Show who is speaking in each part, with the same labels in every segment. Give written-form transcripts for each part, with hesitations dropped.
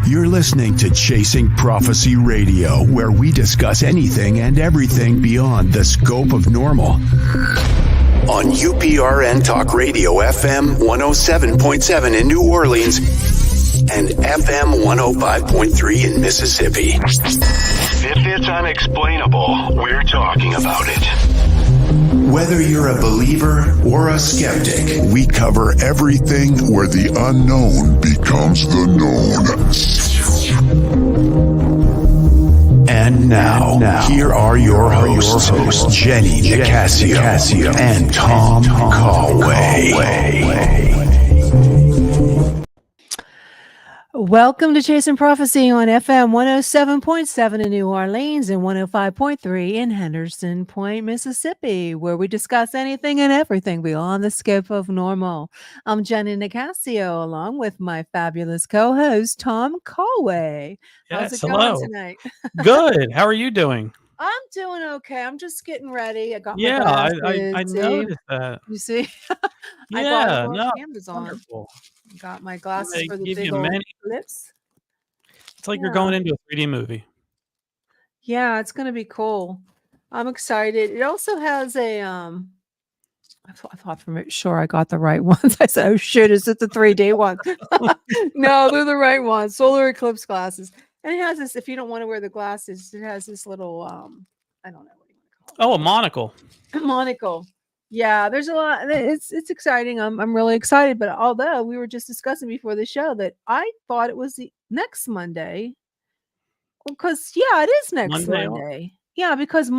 Speaker 1: You're listening to Chasing Prophecy Radio, where we discuss anything and everything beyond the scope of normal. On UPRN Talk Radio FM 107.7 in New Orleans and FM 105.3 in Mississippi.
Speaker 2: If it's unexplainable, we're talking about it.
Speaker 1: Whether you're a believer or a skeptic, we cover everything where the unknown becomes the known. And now, here are your hosts, Jenny Nicasio and Tom Callway.
Speaker 3: Welcome to Chasing Prophecy on FM 107.7 in New Orleans and 105.3 in Henderson Point, Mississippi, where we discuss anything and everything beyond the scope of normal. I'm Jenny Nicasio, along with my fabulous co-host, Tom Callway.
Speaker 4: Yes,
Speaker 3: how's it
Speaker 4: hello.
Speaker 3: going tonight?
Speaker 4: Good. How are you doing?
Speaker 3: I'm doing okay. I'm just getting ready. I got my
Speaker 4: I
Speaker 3: glasses.
Speaker 4: noticed that.
Speaker 3: You see? I
Speaker 4: Yeah,
Speaker 3: bought
Speaker 4: no,
Speaker 3: Amazon.
Speaker 4: wonderful.
Speaker 3: Got my glasses
Speaker 4: They
Speaker 3: for the
Speaker 4: give
Speaker 3: big
Speaker 4: you
Speaker 3: old
Speaker 4: many.
Speaker 3: lips.
Speaker 4: It's like you're
Speaker 3: Yeah.
Speaker 4: going into a 3D movie.
Speaker 3: Yeah, it's gonna be cool. I'm excited. It also has a I thought for sure I got the right ones. I said, oh shit, is it the 3D one? No, they're the right ones. Solar eclipse glasses. And it has this, if you don't want to wear the glasses, it has this little I don't know what you want to call it.
Speaker 4: Oh, a monocle.
Speaker 3: A monocle. Yeah, there's a lot. It's exciting. I'm really excited. But although we were just discussing before the show that I thought it was the next Monday. Because it is next Monday. Yeah, because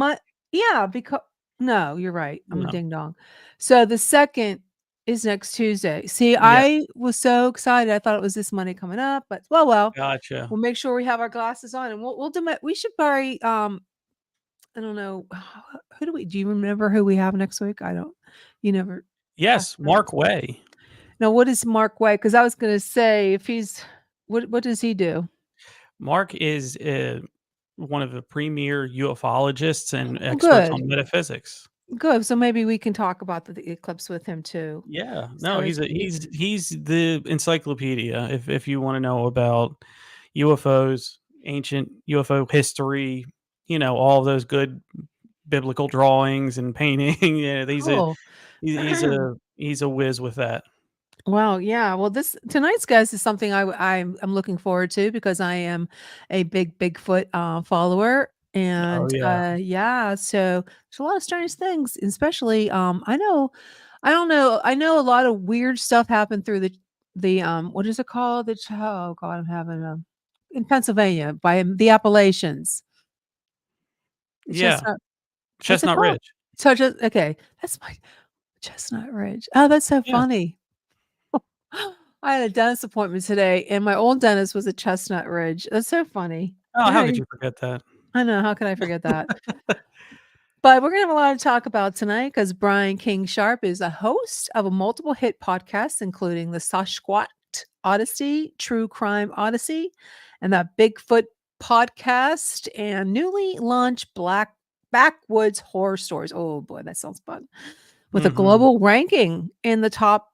Speaker 3: no, you're right. I'm a ding dong. So the 2nd is next Tuesday. See,
Speaker 4: Yeah.
Speaker 3: I was so excited. I thought it was this Monday coming up, but well.
Speaker 4: Gotcha.
Speaker 3: We'll make sure we have our glasses on, and we'll do we should buy I don't know. Do you remember who we have next week? You never.
Speaker 4: Yes, Mark Way.
Speaker 3: Now, what is Mark Way? Because I was going to say, if he's, what does he do?
Speaker 4: Mark is one of the premier ufologists and experts on metaphysics.
Speaker 3: Good. So maybe we can talk about the eclipse with him too.
Speaker 4: Yeah.
Speaker 3: So
Speaker 4: No, he's the encyclopedia. If you want to know about UFOs, ancient UFO history, all those good biblical drawings and painting. Yeah, he's a whiz with that.
Speaker 3: Well, yeah. Well, tonight's guest is something I'm looking forward to because I am a big Bigfoot follower, and so there's a lot of strange things, especially I know a lot of weird stuff happened through the what is it called? Oh God, I'm having in Pennsylvania by the Appalachians.
Speaker 4: Chestnut Ridge.
Speaker 3: Okay, that's my Chestnut Ridge. Oh, that's so funny. I had a dentist appointment today, and my old dentist was at Chestnut Ridge. That's so funny.
Speaker 4: Oh, how could you forget that?
Speaker 3: I know. How can I forget that? But we're going to have a lot to talk about tonight because Brian King Sharp is a host of a multiple hit podcasts, including the Sasquatch Odyssey, True Crime Odyssey, and that Bigfoot podcast, and newly launched Backwoods Horror Stories. Oh boy, that sounds fun. With a global ranking in the top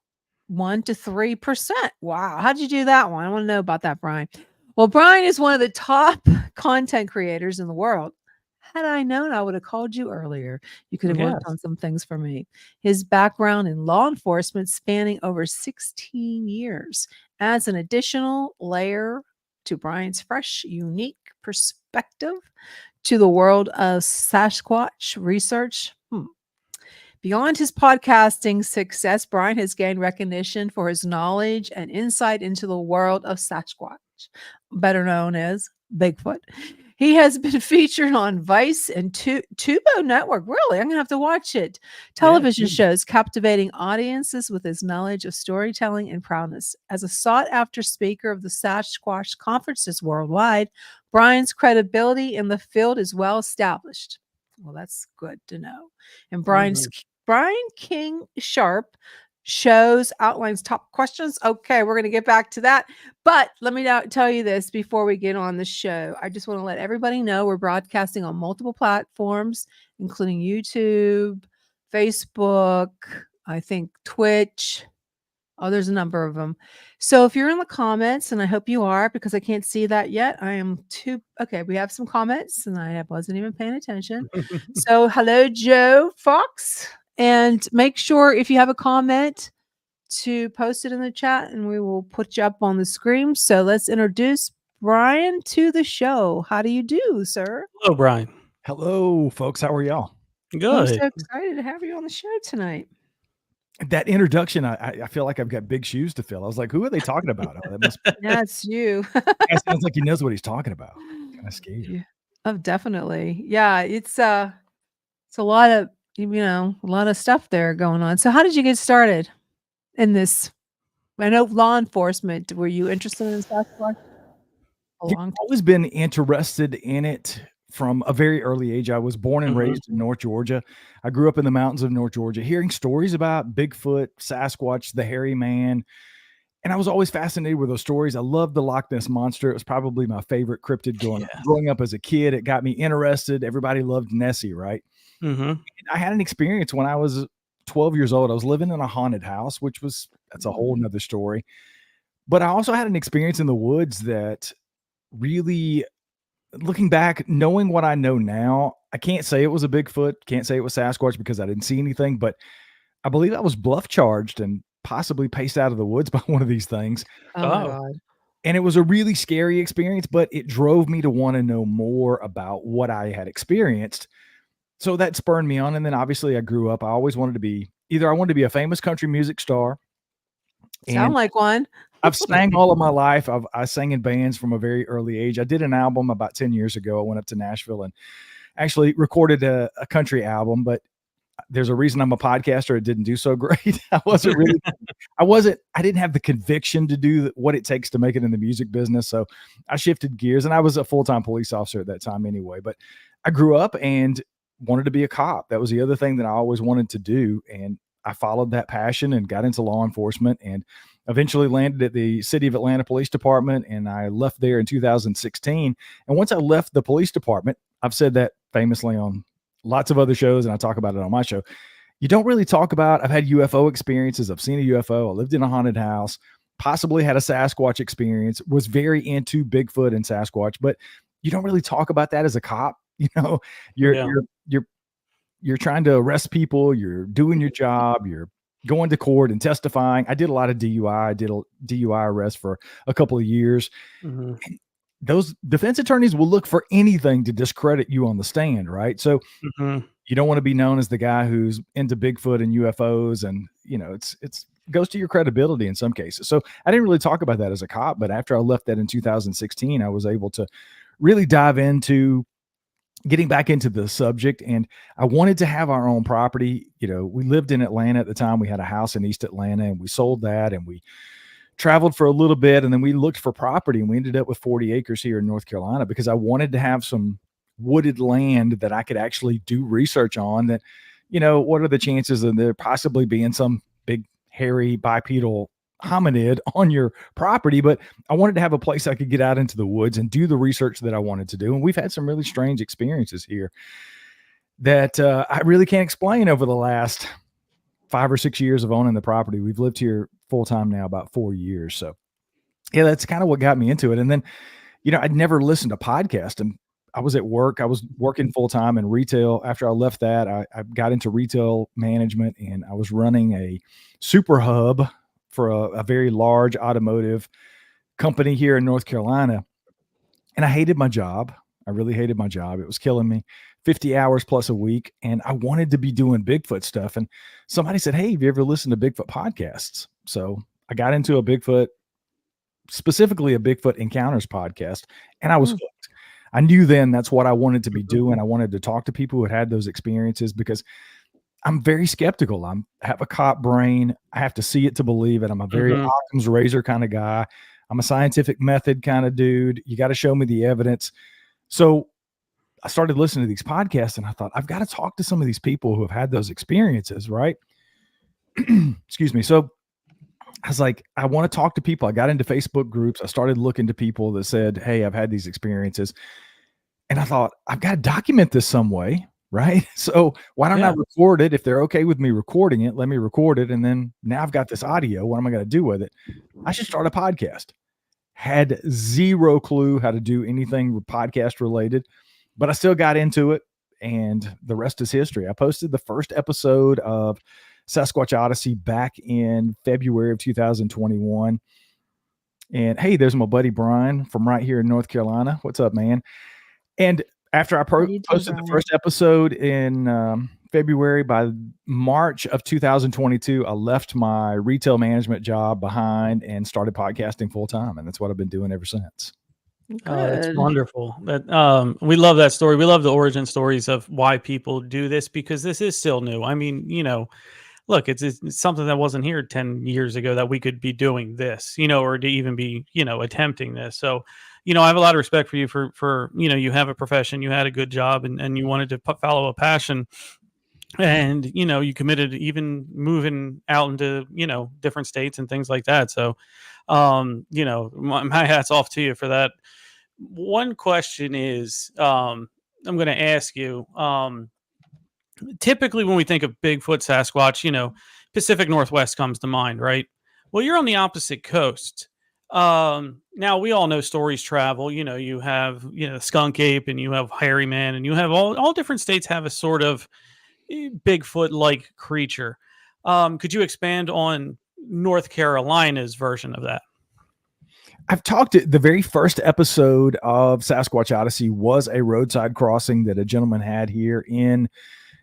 Speaker 3: 1% to 3%. Wow. How'd you do that one? I want to know about that, Brian. Well, Brian is one of the top content creators in the world. Had I known, I would have called you earlier. You could have worked on some things for me. His background in law enforcement spanning over 16 years adds an additional layer to Brian's fresh, unique perspective to the world of Sasquatch research. Beyond his podcasting success, Brian has gained recognition for his knowledge and insight into the world of Sasquatch, better known as Bigfoot. He has been featured on Vice and Tubo Network. Really? I'm going to have to watch it. Television shows captivating audiences with his knowledge of storytelling and proudness. As a sought-after speaker of the Sasquatch conferences worldwide, Brian's credibility in the field is well established. Well, that's good to know. And Brian King Sharp shows outlines top questions. Okay, we're going to get back to that. But let me now tell you this before we get on the show. I just want to let everybody know we're broadcasting on multiple platforms, including YouTube, Facebook, I think Twitch, Oh, there's a number of them. So if you're in the comments, and I hope you are because I can't see that yet. I am too okay. We have some comments, and I wasn't even paying attention. So hello, Joe Fox, and make sure if you have a comment to post it in the chat, and we will put you up on the screen. So let's introduce Brian to the show. How do you do, sir?
Speaker 4: Hello, Brian.
Speaker 5: Hello, folks. How are y'all?
Speaker 3: I'm
Speaker 4: Good.
Speaker 3: so excited to have you on the show tonight.
Speaker 5: That introduction, I feel like I've got big shoes to fill. I was like, who are they talking about? Oh, that must
Speaker 3: That's you.
Speaker 5: that sounds like he knows what he's talking about. Kind of scared.
Speaker 3: Yeah. Oh, definitely. Yeah, it's a lot of a lot of stuff there going on. So how did you get started in this? I know law enforcement. Were you interested in Sasquatch?
Speaker 5: I've always been interested in it from a very early age. I was born and raised in North Georgia. I grew up in the mountains of North Georgia, hearing stories about Bigfoot, Sasquatch, the hairy man. And I was always fascinated with those stories. I loved the Loch Ness Monster. It was probably my favorite cryptid growing up as a kid. It got me interested. Everybody loved Nessie, right?
Speaker 4: Mm-hmm.
Speaker 5: I had an experience when I was 12 years old. I was living in a haunted house, that's a whole nother story. But I also had an experience in the woods that really, looking back, knowing what I know now, I can't say it was a Bigfoot, can't say it was Sasquatch because I didn't see anything, but I believe I was bluff charged and possibly paced out of the woods by one of these things.
Speaker 3: Oh my God.
Speaker 5: And it was a really scary experience, but it drove me to want to know more about what I had experienced. So that spurred me on. And then obviously I grew up. I always wanted to be a famous country music star.
Speaker 3: Sound like one.
Speaker 5: I've sang all of my life. I sang in bands from a very early age. I did an album about 10 years ago. I went up to Nashville and actually recorded a country album, but there's a reason I'm a podcaster. It didn't do so great. I didn't have the conviction to do what it takes to make it in the music business. So I shifted gears, and I was a full-time police officer at that time anyway, but I grew up and wanted to be a cop. That was the other thing that I always wanted to do. And I followed that passion and got into law enforcement and eventually landed at the City of Atlanta Police Department. And I left there in 2016. And once I left the police department, I've said that famously on lots of other shows, and I talk about it on my show. You don't really talk about, I've had UFO experiences. I've seen a UFO. I lived in a haunted house, possibly had a Sasquatch experience, was very into Bigfoot and Sasquatch, but you don't really talk about that as a cop. You're trying to arrest people. You're doing your job. You're going to court and testifying. I did a lot of DUI. I did a DUI arrest for a couple of years. Mm-hmm. Those defense attorneys will look for anything to discredit you on the stand, right? So you don't want to be known as the guy who's into Bigfoot and UFOs, and it's goes to your credibility in some cases. So I didn't really talk about that as a cop, but after I left that in 2016, I was able to really dive into getting back into the subject, and I wanted to have our own property. We lived in Atlanta at the time. We had a house in East Atlanta, and we sold that, and we traveled for a little bit, and then we looked for property, and we ended up with 40 acres here in North Carolina because I wanted to have some wooded land that I could actually do research on. That, what are the chances of there possibly being some big hairy bipedal hominid on your property? But I wanted to have a place I could get out into the woods and do the research that I wanted to do. And we've had some really strange experiences here that I really can't explain over the last 5 or 6 years of owning the property. We've lived here full time now about 4 years. So yeah, that's kind of what got me into it. And then, I'd never listened to podcasts, and I was at work. I was working full time in retail. After I left that, I got into retail management, and I was running a super hub for a very large automotive company here in North Carolina. And I hated my job. I really hated my job. It was killing me. 50 hours plus a week. And I wanted to be doing Bigfoot stuff. And somebody said, hey, have you ever listened to Bigfoot podcasts? So I got into specifically a Bigfoot Encounters podcast, and I was hooked. I knew then that's what I wanted to be doing. I wanted to talk to people who had those experiences because I'm very skeptical. I have a cop brain. I have to see it to believe it. I'm a very Occam's razor kind of guy. I'm a scientific method kind of dude. You got to show me the evidence. So I started listening to these podcasts, and I thought, I've got to talk to some of these people who have had those experiences, right? Excuse me. So I was like, I want to talk to people. I got into Facebook groups. I started looking to people that said, hey, I've had these experiences. And I thought, I've got to document this some way. right? So why don't I
Speaker 4: Yeah.
Speaker 5: record it? If they're okay with me recording it, let me record it. And then now I've got this audio. What am I going to do with it? I should start a podcast. Had zero clue how to do anything podcast related, but I still got into it. And the rest is history. I posted the first episode of Sasquatch Odyssey back in February of 2021. And hey, there's my buddy Brian from right here in North Carolina. What's up, man? And after I posted the first episode in February, by March of 2022, I left my retail management job behind and started podcasting full time. And that's what I've been doing ever since.
Speaker 4: Oh, that's wonderful. That we love that story. We love the origin stories of why people do this, because this is still new. I mean, look, it's something that wasn't here 10 years ago that we could be doing this, or to even be, attempting this. So, I have a lot of respect for you for, you have a profession, you had a good job, and you wanted to follow a passion, and, you committed to even moving out into, different states and things like that. So, my hat's off to you for that. One question is, I'm going to ask you, typically when we think of Bigfoot, Sasquatch, Pacific Northwest comes to mind, right? Well, you're on the opposite coast. Now we all know stories travel, you have, skunk ape, and you have hairy man, and you have all different states have a sort of Bigfoot-like creature. Could you expand on North Carolina's version of that?
Speaker 5: I've talked the very first episode of Sasquatch Odyssey was a roadside crossing that a gentleman had here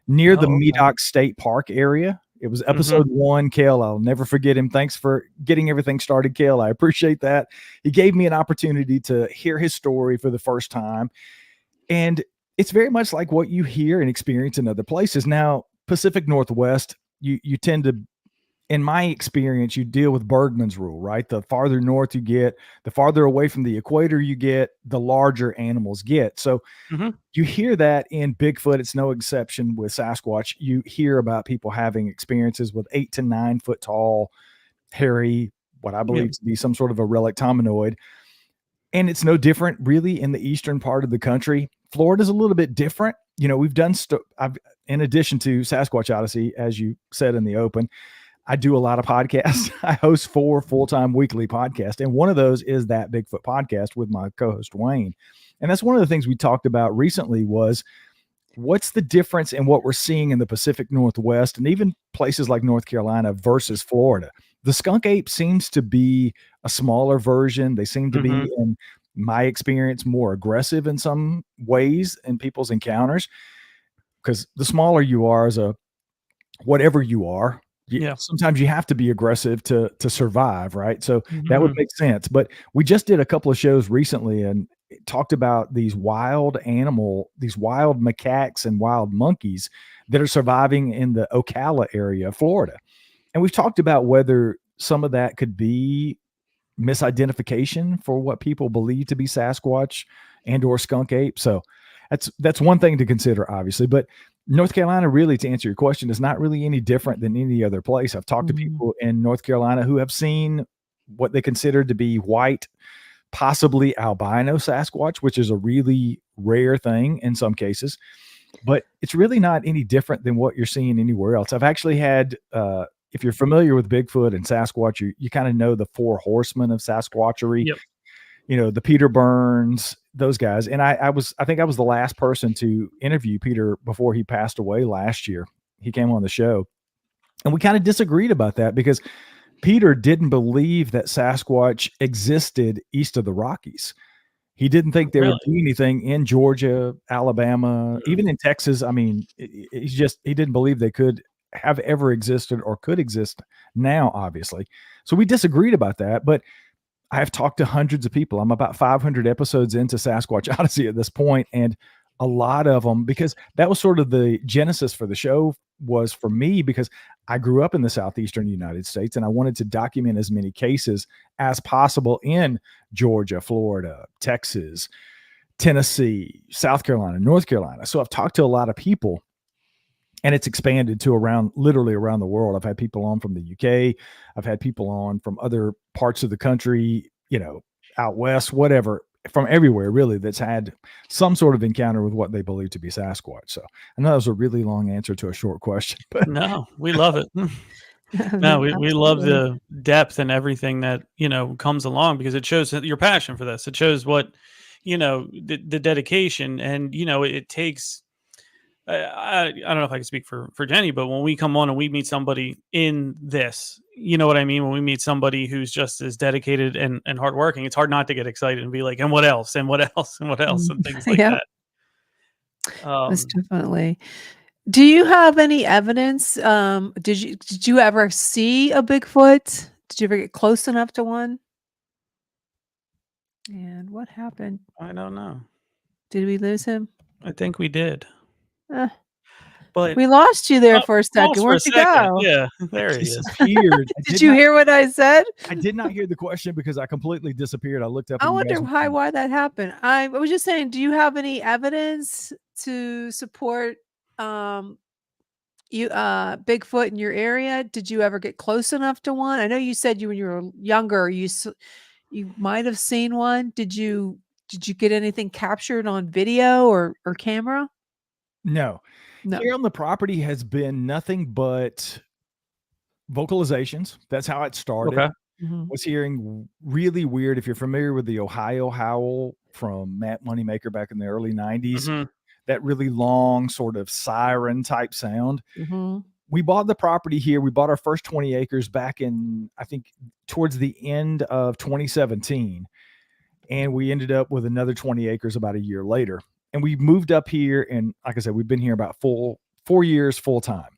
Speaker 5: near the Medoc State Park area. It was episode 1. Kale, I'll never forget him. Thanks for getting everything started, Kale. I appreciate that. He gave me an opportunity to hear his story for the first time. And it's very much like what you hear and experience in other places. Now, Pacific Northwest, you tend to, in my experience, you deal with Bergman's rule, right? The farther north you get, the farther away from the equator you get, the larger animals get. So you hear that in Bigfoot. It's no exception with Sasquatch. You hear about people having experiences with 8 to 9 foot tall, hairy, what I believe to be some sort of a relic hominoid. And it's no different really in the eastern part of the country. Florida's a little bit different. We've done in addition to Sasquatch Odyssey, as you said in the open, I do a lot of podcasts. I host 4 full-time weekly podcasts. And one of those is that Bigfoot podcast with my co-host Wayne. And that's one of the things we talked about recently was what's the difference in what we're seeing in the Pacific Northwest and even places like North Carolina versus Florida. The skunk ape seems to be a smaller version. They seem to be, in my experience, more aggressive in some ways in people's encounters, because the smaller you are as whatever you are, sometimes you have to be aggressive to survive, right? So that would make sense. But we just did a couple of shows recently and talked about these wild macaques and wild monkeys that are surviving in the Ocala area of Florida. And we've talked about whether some of that could be misidentification for what people believe to be Sasquatch and or skunk ape. So that's one thing to consider, obviously. But North Carolina, really, to answer your question, is not really any different than any other place. I've talked to people in North Carolina who have seen what they consider to be white, possibly albino Sasquatch, which is a really rare thing in some cases. But it's really not any different than what you're seeing anywhere else. I've actually had, if you're familiar with Bigfoot and Sasquatch, you kind of know the 4 horsemen of Sasquatchery. The Peter Burns, those guys. And I think I was the last person to interview Peter before he passed away last year. He came on the show and we kind of disagreed about that because Peter didn't believe that Sasquatch existed east of the Rockies. He didn't think there would be anything in Georgia, Alabama, even in Texas. I mean, he didn't believe they could have ever existed or could exist now, obviously. So we disagreed about that, but I have talked to hundreds of people. I'm about 500 episodes into Sasquatch Odyssey at this point, and a lot of them, because that was sort of the genesis for the show, was for me because I grew up in the southeastern United States and I wanted to document as many cases as possible in Georgia, Florida, Texas, Tennessee, South Carolina, North Carolina. So I've talked to a lot of people, and it's expanded to literally around the world. I've had people on from the UK. I've had people on from other parts of the country, out west, whatever. from everywhere, really, that's had some sort of encounter with what they believe to be Sasquatch. So I know that was a really long answer to a short question, but
Speaker 4: No, we love it. No,
Speaker 3: No,
Speaker 4: we love
Speaker 3: absolutely.
Speaker 4: the depth and everything that, comes along, because it shows that your passion for this. It shows what, the dedication, and, it takes, I don't know if I can speak for Jenny, but when we come on and we meet somebody in this, you know what I mean? When we meet somebody who's just as dedicated and hardworking, it's hard not to get excited and be like, and what else? And what else? And what else? And things like
Speaker 3: Yeah,
Speaker 4: that.
Speaker 3: most
Speaker 4: Um,
Speaker 3: definitely. Do you have any evidence? Did you ever see a Bigfoot? Did you ever get close enough to one? And what happened?
Speaker 4: I don't know.
Speaker 3: Did we lose him?
Speaker 4: I think we did,
Speaker 3: Uh,
Speaker 4: but
Speaker 3: we lost you there for a second.
Speaker 4: pause for a
Speaker 3: Where'd you
Speaker 4: second.
Speaker 3: go?
Speaker 4: Yeah, there he is.
Speaker 5: disappeared.
Speaker 3: Did you hear what I said?
Speaker 5: I did not hear the question because I completely disappeared. I looked up.
Speaker 3: I
Speaker 5: And you
Speaker 3: wonder
Speaker 5: guys
Speaker 3: why that happened. I was just saying, do you have any evidence to support Bigfoot in your area? Did you ever get close enough to one? I know you said when you were younger, you might have seen one. Did you get anything captured on video or camera?
Speaker 5: No.
Speaker 3: No.
Speaker 5: Here on the property has been nothing but vocalizations. That's how it started.
Speaker 4: Okay.
Speaker 3: Mhm.
Speaker 5: Was hearing really weird. If you're familiar with the Ohio Howl from Matt Moneymaker back in the early 90s,
Speaker 4: Mhm.
Speaker 5: that really long sort of siren type sound.
Speaker 3: Mhm.
Speaker 5: We bought the property here. We bought our first 20 acres back in, I think, towards the end of 2017. And we ended up with another 20 acres about a year later. And we moved up here. And like I said, we've been here about 4 years full time.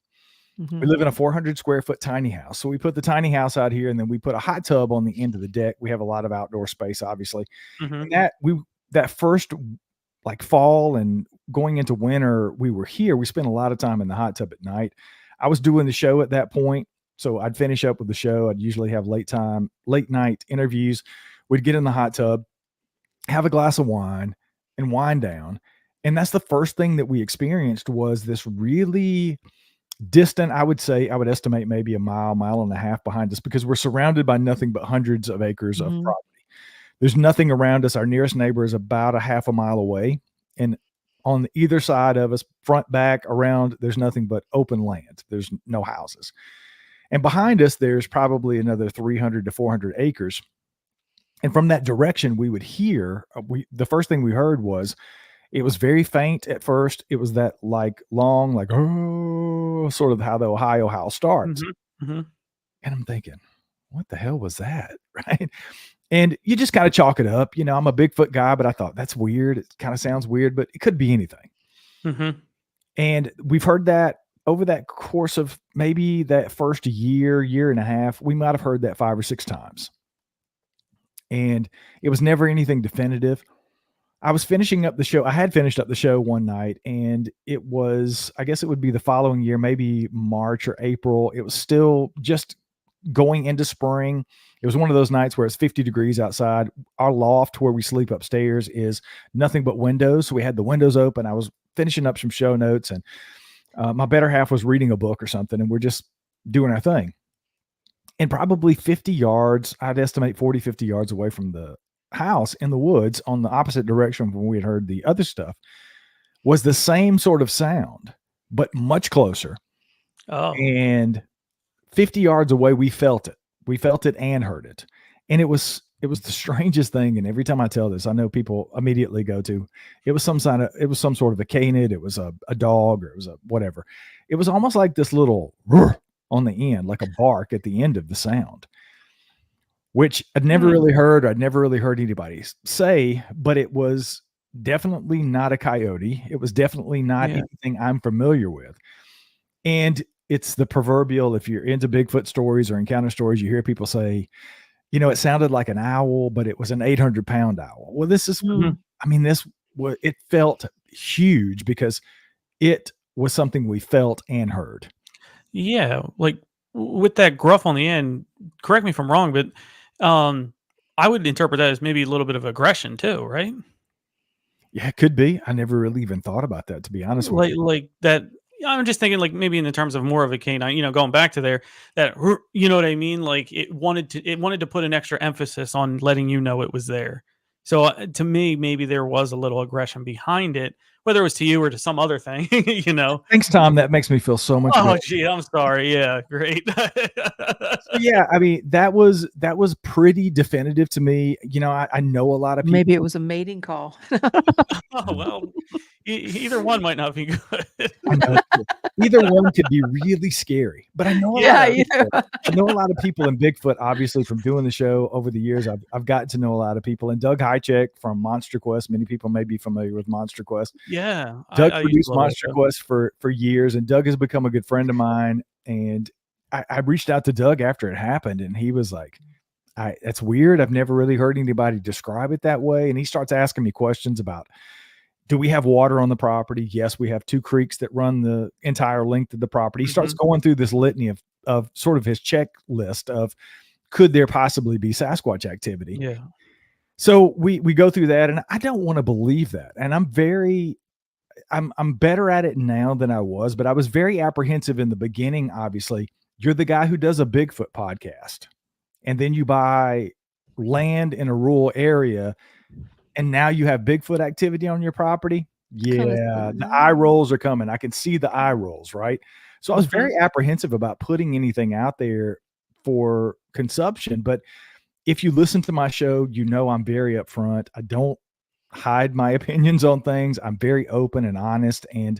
Speaker 5: We
Speaker 3: Mhm.
Speaker 5: live in a 400 square foot tiny house. So we put the tiny house out here, and then we put a hot tub on the end of the deck. We have a lot of outdoor space, obviously.
Speaker 4: Mhm.
Speaker 5: And that first like fall and going into winter, we were here. We spent a lot of time in the hot tub at night. I was doing the show at that point. So I'd finish up with the show. I'd usually have late night interviews. We'd get in the hot tub, have a glass of wine, and wind down. And that's the first thing that we experienced was this really distant, I would estimate maybe a mile and a half behind us, because we're surrounded by nothing but hundreds of acres of
Speaker 3: Mhm.
Speaker 5: property. There's nothing around us. Our nearest neighbor is about a half a mile away. And on either side of us, front, back, around, there's nothing but open land. There's no houses. And behind us, there's probably another 300 to 400 acres. And from that direction, we would hear, the first thing we heard was, it was very faint at first. It was that like long, like, oh, sort of how the Ohio Howl starts.
Speaker 4: Mhm. Mhm.
Speaker 5: And I'm thinking, what the hell was that? Right. And you just kind of chalk it up. I'm a Bigfoot guy, but I thought that's weird. It kind of sounds weird, but it could be anything.
Speaker 4: Mhm.
Speaker 5: And we've heard that over that course of maybe that first year and a half, we might have heard that 5 or 6 times. And it was never anything definitive. I was finishing up the show. I had finished up the show one night, and I guess it would be the following year, maybe March or April. It was still just going into spring. It was one of those nights where it's 50 degrees outside. Our loft where we sleep upstairs is nothing but windows. So we had the windows open. I was finishing up some show notes, and my better half was reading a book or something, and we're just doing our thing. And probably 50 yards, I'd estimate 40, 50 yards away from the house in the woods on the opposite direction from where we had heard the other stuff, was the same sort of sound, but much closer.
Speaker 4: Oh.
Speaker 5: And 50 yards away, we felt it. We felt it and heard it. And it was the strangest thing. And every time I tell this, I know people immediately go to, it was some sort of a canid. It was a dog, or it was a whatever. It was almost like this little on the end, like a bark at the end of the sound, which I'd never really heard. I'd never really heard anybody say, but it was definitely not a coyote. It was definitely not anything I'm familiar with. And it's the proverbial, if you're into Bigfoot stories or encounter stories, you hear people say, it sounded like an owl, but it was an 800-pound owl. Well, it felt huge because it was something we felt and heard.
Speaker 4: Yeah, like with that gruff on the end, correct me if I'm wrong, but I would interpret that as maybe a little bit of aggression too, right?
Speaker 5: Yeah, it could be. I never really even thought about that, to be honest with you.
Speaker 4: Like that. I'm just thinking, like, maybe in the terms of more of a canine, going back to there, that, you know what I mean? Like it wanted to put an extra emphasis on letting you know it was there. So to me, maybe there was a little aggression behind it, whether it was to you or to some other thing, you know.
Speaker 5: Thanks, Tom. That makes me feel so much
Speaker 4: Oh,
Speaker 5: better.
Speaker 4: gee, I'm sorry. Yeah, great.
Speaker 5: So yeah, I mean, that was pretty definitive to me. You know, I know a lot of people.
Speaker 3: Maybe it was a mating call.
Speaker 4: Oh, well, either one might not be good.
Speaker 5: I know, either one could be really scary, but I know
Speaker 3: Yeah,
Speaker 5: I know a lot of people in Bigfoot, obviously from doing the show over the years. I've gotten to know a lot of people, and Doug Hychek from Monster Quest. Many people may be familiar with Monster Quest.
Speaker 4: Yeah,
Speaker 5: Doug
Speaker 4: I
Speaker 5: produced Monster Quest for years, and Doug has become a good friend of mine. And I reached out to Doug after it happened, and he was like, that's weird. I've never really heard anybody describe it that way. And he starts asking me questions about, do we have water on the property? Yes, we have 2 creeks that run the entire length of the property. He starts going through this litany of sort of his checklist of, could there possibly be Sasquatch activity?
Speaker 4: Yeah.
Speaker 5: So we go through that, and I don't want to believe that. And I'm better at it now than I was, but I was very apprehensive in the beginning. Obviously, you're the guy who does a Bigfoot podcast, and then you buy land in a rural area, and now you have Bigfoot activity on your property. Yeah, the eye rolls are coming. I can see the eye rolls, right? So I was very apprehensive about putting anything out there for consumption. But if you listen to my show, you know I'm very upfront. I don't hide my opinions on things. I'm very open and honest, and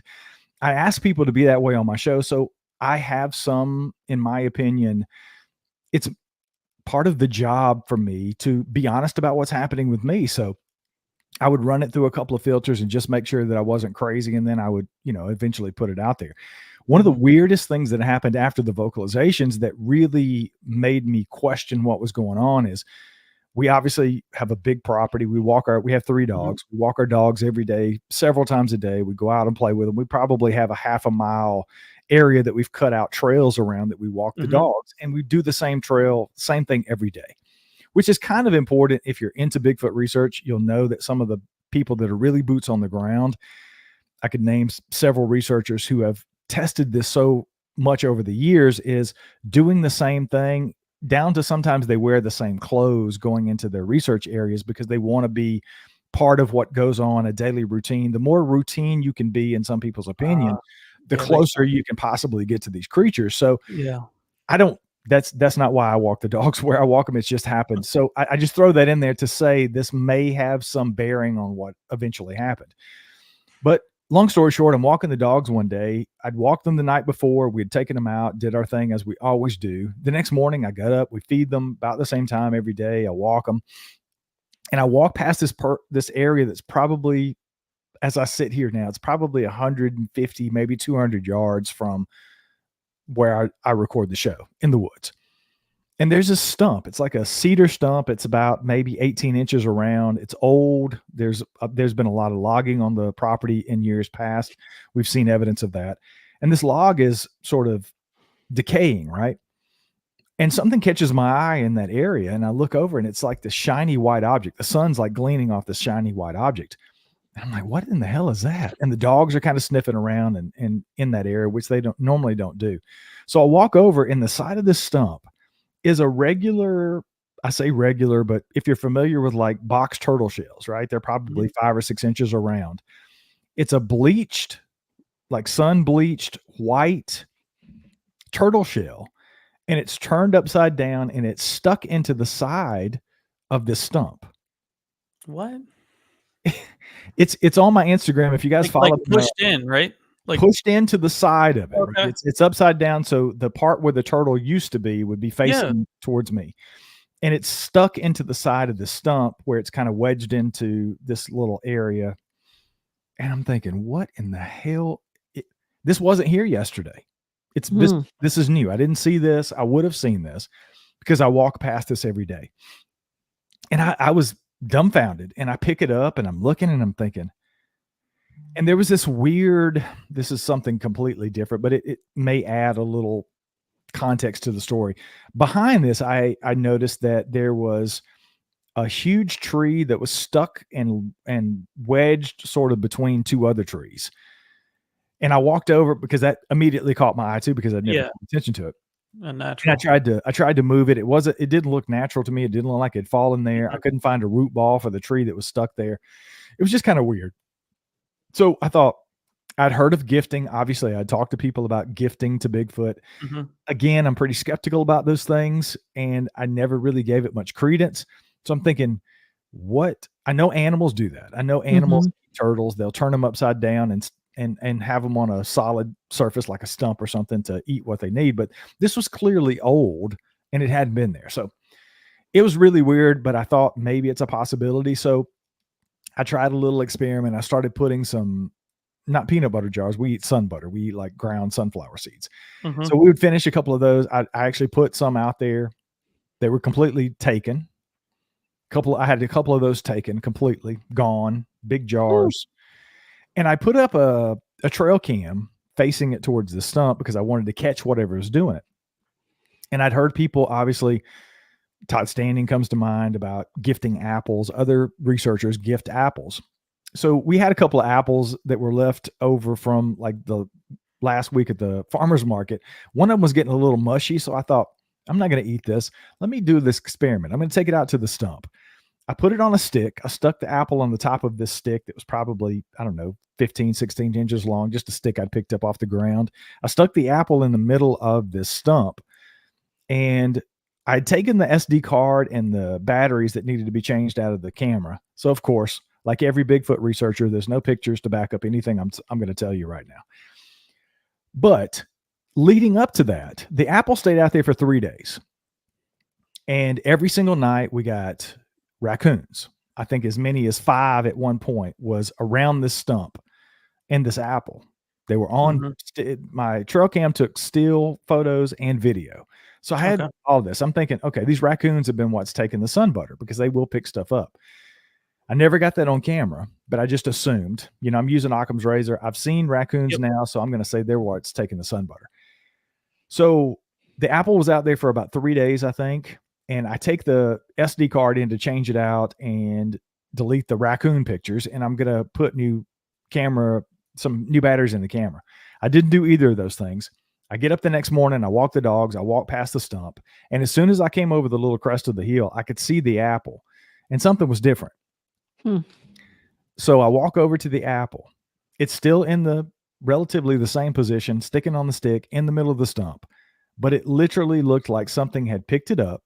Speaker 5: I ask people to be that way on my show. So I have some, in my opinion, it's part of the job for me to be honest about what's happening with me. So I would run it through a couple of filters and just make sure that I wasn't crazy. And then I would, eventually put it out there. One of the weirdest things that happened after the vocalizations that really made me question what was going on is, we obviously have a big property. We have 3 dogs. We walk our dogs every day, several times a day. We go out and play with them. We probably have a half a mile area that we've cut out trails around that we walk the dogs, and we do the same trail, same thing every day, which is kind of important. If you're into Bigfoot research, you'll know that some of the people that are really boots on the ground, I could name several researchers who have tested this so much over the years, is doing the same thing, down to sometimes they wear the same clothes going into their research areas because they want to be part of what goes on, a daily routine. The more routine you can be, in some people's opinion, the closer you can possibly get to these creatures. So that's not why I walk the dogs where I walk them. It's just happened. So I just throw that in there to say this may have some bearing on what eventually happened. But long story short, I'm walking the dogs one day. I'd walked them the night before. We had taken them out, did our thing as we always do. The next morning I got up, we feed them about the same time every day. I walk them, and I walk past this area that's probably, as I sit here now, it's probably 150, maybe 200 yards from where I record the show, in the woods. And there's a stump. It's like a cedar stump. It's about maybe 18 inches around. It's old. There's been a lot of logging on the property in years past. We've seen evidence of that. And this log is sort of decaying, right? And something catches my eye in that area, and I look over, and it's like this shiny white object. The sun's like gleaming off this shiny white object. And I'm like, what in the hell is that? And the dogs are kind of sniffing around and in that area, which they normally don't do. So I walk over, and the side of this stump is a regular, I say regular, but if you're familiar with like box turtle shells, right? They're probably 5 or 6 inches around. It's a bleached, like sun bleached white turtle shell, and it's turned upside down, and it's stuck into the side of this stump.
Speaker 4: What?
Speaker 5: It's on my Instagram. If you guys follow,
Speaker 4: like pushed in, right? Like
Speaker 5: pushed into the side of it.
Speaker 4: Okay.
Speaker 5: It's upside down. So the part where the turtle used to be would be facing towards me. And it's stuck into the side of the stump where it's kind of wedged into this little area. And I'm thinking, what in the hell? This wasn't here yesterday. This is new. I didn't see this. I would have seen this because I walk past this every day. And I was dumbfounded, and I pick it up, and I'm looking, and I'm thinking, and there was this is something completely different, but it may add a little context to the story. Behind this, I noticed that there was a huge tree that was stuck and wedged sort of between 2 other trees. And I walked over because that immediately caught my eye too, because I'd never paid attention to it.
Speaker 4: unnatural.
Speaker 5: And I tried to move it. It didn't look natural to me. It didn't look like it'd fallen there. I couldn't find a root ball for the tree that was stuck there. It was just kind of weird. So I thought, I'd heard of gifting. Obviously, I'd talked to people about gifting to Bigfoot. Again, I'm pretty skeptical about those things, and I never really gave it much credence. So I'm thinking, what? I know animals do that. I know animals eat turtles. They'll turn them upside down and have them on a solid surface like a stump or something to eat what they need. But this was clearly old, and it hadn't been there. So it was really weird, but I thought maybe it's a possibility. So I tried a little experiment. I started putting some, not peanut butter jars. We eat sun butter. We eat like ground sunflower seeds. So we would finish a couple of those. I actually put some out there. They were completely taken. I had a couple of those taken, completely gone, big jars. And I put up a trail cam facing it towards the stump because I wanted to catch whatever was doing it. And I'd heard people, obviously, Todd Standing comes to mind about gifting apples. Other researchers gift apples. So we had a couple of apples that were left over from like the last week at the farmer's market. One of them was getting a little mushy. So I thought, I'm not going to eat this. Let me do this experiment. I'm going to take it out to the stump. I put it on a stick. I stuck the apple on the top of this stick that was probably, I don't know, 15, 16 inches long, just a stick I'd picked up off the ground. I stuck the apple in the middle of this stump, and I'd taken the SD card and the batteries that needed to be changed out of the camera. So of course, like every Bigfoot researcher, there's no pictures to back up anything I'm going to tell you right now. But leading up to that, the apple stayed out there for 3 days. And every single night we got raccoons. I think as many as 5 at one point was around this stump and this apple. They were on my trail cam, took still photos and video. So I had all this. I'm thinking, okay, these raccoons have been what's taking the sun butter because they will pick stuff up. I never got that on camera, but I just assumed, I'm using Occam's razor. I've seen raccoons now, so I'm going to say they're what's taking the sun butter. So the apple was out there for about 3 days, I think. And I take the SD card in to change it out and delete the raccoon pictures. And I'm going to put some new batteries in the camera. I didn't do either of those things. I get up the next morning, I walk the dogs, I walk past the stump. And as soon as I came over the little crest of the hill, I could see the apple and something was different. So I walk over to the apple. It's still in the relatively the same position, sticking on the stick in the middle of the stump, but it literally looked like something had picked it up,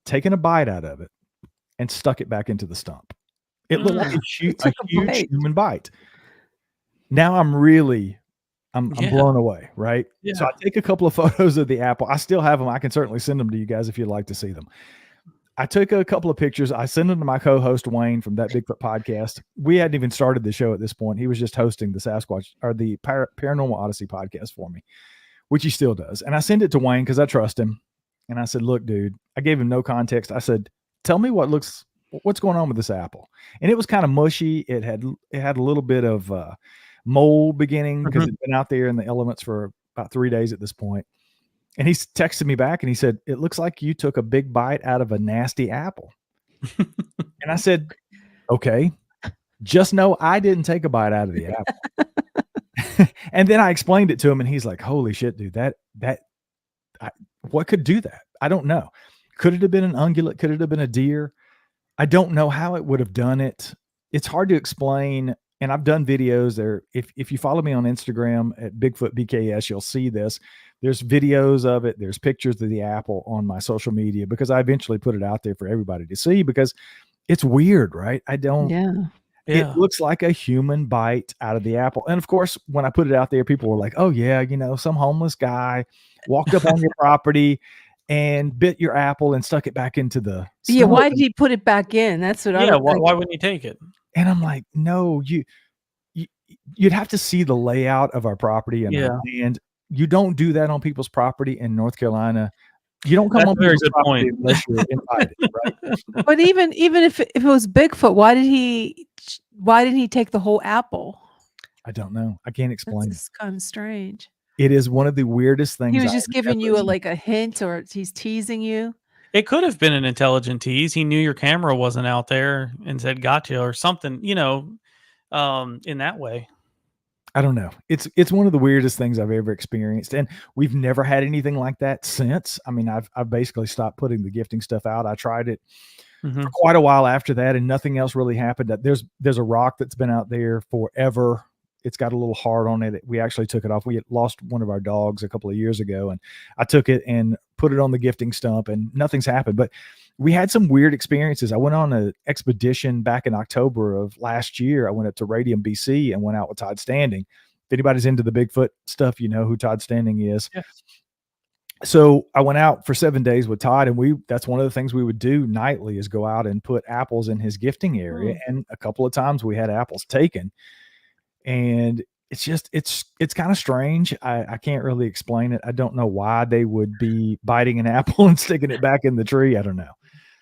Speaker 5: taken a bite out of it, and stuck it back into the stump. It looked like a huge human bite. Now I'm blown away, right? Yeah. So I take a couple of photos of the apple. I still have them. I can certainly send them to you guys if you'd like to see them. I took a couple of pictures. I sent them to my co-host Wayne from That Bigfoot Podcast. We hadn't even started the show at this point. He was just hosting the Sasquatch or the Paranormal Odyssey podcast for me, which he still does. And I sent it to Wayne because I trust him. And I said, look, dude, I gave him no context. I said, tell me what's going on with this apple. And it was kind of mushy. It had a little bit of mold beginning because it'd been out there in the elements for about 3 days at this point. And he texted me back and he said, it looks like you took a big bite out of a nasty apple. And I said, okay, just know I didn't take a bite out of the apple. And then I explained it to him and he's like, holy shit, dude, what could do that? I don't know. Could it have been an ungulate? Could it have been a deer? I don't know how it would have done it. It's hard to explain. And I've done videos there. If you follow me on Instagram at Bigfoot BKS, you'll see this. There's videos of it. There's pictures of the apple on my social media because I eventually put it out there for everybody to see because it's weird, right? It looks like a human bite out of the apple. And of course, when I put it out there, people were like, oh yeah, some homeless guy walked up on your property and bit your apple and stuck it back into the stomach.
Speaker 3: Yeah, why did he put it back in? That's what I was
Speaker 4: why wouldn't he take it?
Speaker 5: And I'm like, no, you'd have to see the layout of our property and our land. You don't do that on people's property in North Carolina. You don't come on people's property unless you're invited, right?
Speaker 3: But even if it was Bigfoot, why didn't he take the whole apple?
Speaker 5: I don't know. I can't explain.
Speaker 3: It's kind of strange.
Speaker 5: It is one of the weirdest things.
Speaker 3: He was just giving you a hint, or he's teasing you.
Speaker 4: It could have been an intelligent tease. He knew your camera wasn't out there and said, gotcha, or something, in that way.
Speaker 5: I don't know. It's one of the weirdest things I've ever experienced, and we've never had anything like that since. I mean, I've basically stopped putting the gifting stuff out. I tried it for quite a while after that, and nothing else really happened. There's a rock that's been out there forever. It's got a little heart on it. We actually took it off. We had lost one of our dogs a couple of years ago, and I took it and put it on the gifting stump, and nothing's happened. But we had some weird experiences. I went on an expedition back in October of last year. I went up to Radium, BC, and went out with Todd Standing. If anybody's into the Bigfoot stuff, you know who Todd Standing is.
Speaker 4: Yeah.
Speaker 5: So I went out for 7 days with Todd, and that's one of the things we would do nightly is go out and put apples in his gifting area. And a couple of times we had apples taken, and it's kind of strange. I can't really explain it. I don't know why they would be biting an apple and sticking it back in the tree. I don't know.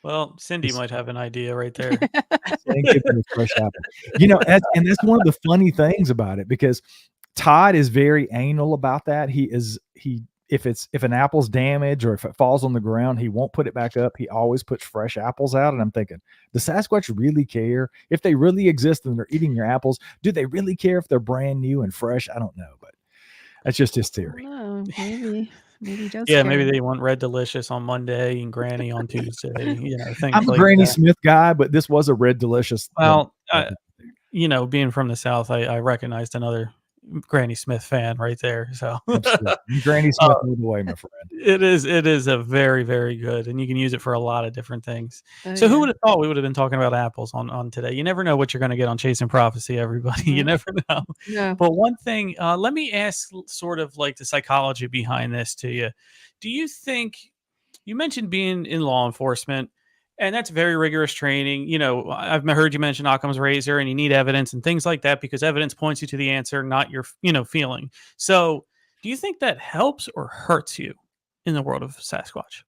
Speaker 4: Well, Cindy might have an idea right there.
Speaker 5: Fresh apple. You know, that's one of the funny things about it, because Todd is very anal about that. If an apple's damaged or if it falls on the ground, he won't put it back up. He always puts fresh apples out. And I'm thinking, does Sasquatch really care? If they really exist and they're eating your apples, do they really care if they're brand new and fresh? I don't know, but that's just his theory.
Speaker 3: Maybe he does.
Speaker 4: Yeah,
Speaker 3: care.
Speaker 4: maybe they want Red Delicious on Monday and Granny on Tuesday. You know, things
Speaker 5: I'm a
Speaker 4: like
Speaker 5: Granny
Speaker 4: that.
Speaker 5: Smith guy, but this was a Red Delicious.
Speaker 4: Well, you know, being from the South, I recognized another Granny Smith fan right there. So
Speaker 5: Granny Smith all the way, my friend.
Speaker 4: It is a very, very good, and you can use it for a lot of different things. So who would have thought we would have been talking about apples on today? You never know what you're going to get on Chasing Prophecy, everybody. You never know.
Speaker 3: Yeah.
Speaker 4: But one thing, let me ask sort of like the psychology behind this to you. Do you think, you mentioned being in law enforcement, and that's very rigorous training. You know, I've heard you mention Occam's razor, and you need evidence and things like that because evidence points you to the answer, not your, feeling. So do you think that helps or hurts you in the world of Sasquatch?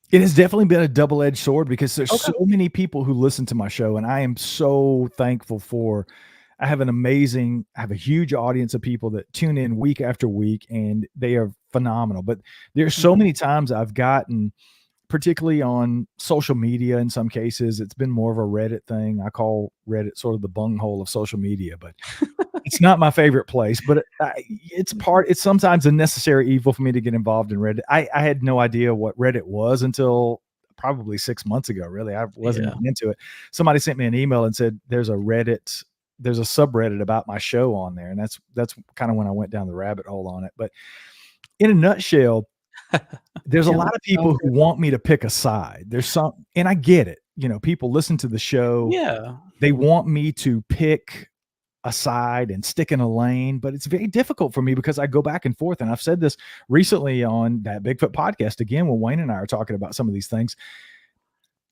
Speaker 5: It has definitely been a double-edged sword because there's so many people who listen to my show, and I am so thankful for. I have a huge audience of people that tune in week after week, and they are phenomenal. But there's so many times I've gotten, particularly on social media, in some cases, it's been more of a Reddit thing. I call Reddit sort of the bunghole of social media, but it's not my favorite place. But it's sometimes a necessary evil for me to get involved in Reddit. I had no idea what Reddit was until probably 6 months ago. Really, I wasn't even into it. Somebody sent me an email and said there's a subreddit about my show on there, and that's kind of when I went down the rabbit hole on it. But in a nutshell, there's a lot of people who want me to pick a side. And I get it. You know, people listen to the show. Yeah. They want me to pick a side and stick in a lane, but it's very difficult for me because I go back and forth. And I've said this recently on that Bigfoot podcast again, when Wayne and I are talking about some of these things.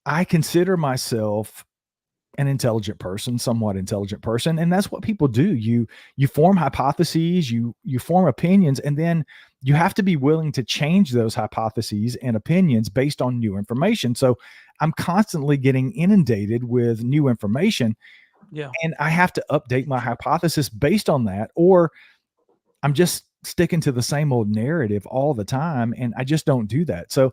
Speaker 5: I consider myself an intelligent person, somewhat intelligent person. And that's what people do. You form hypotheses, you form opinions, and then you have to be willing to change those hypotheses and opinions based on new information. So I'm constantly getting inundated with new information. Yeah. And I have to update my hypothesis based on that, or I'm just sticking to the same old narrative all the time. And I just don't do that. So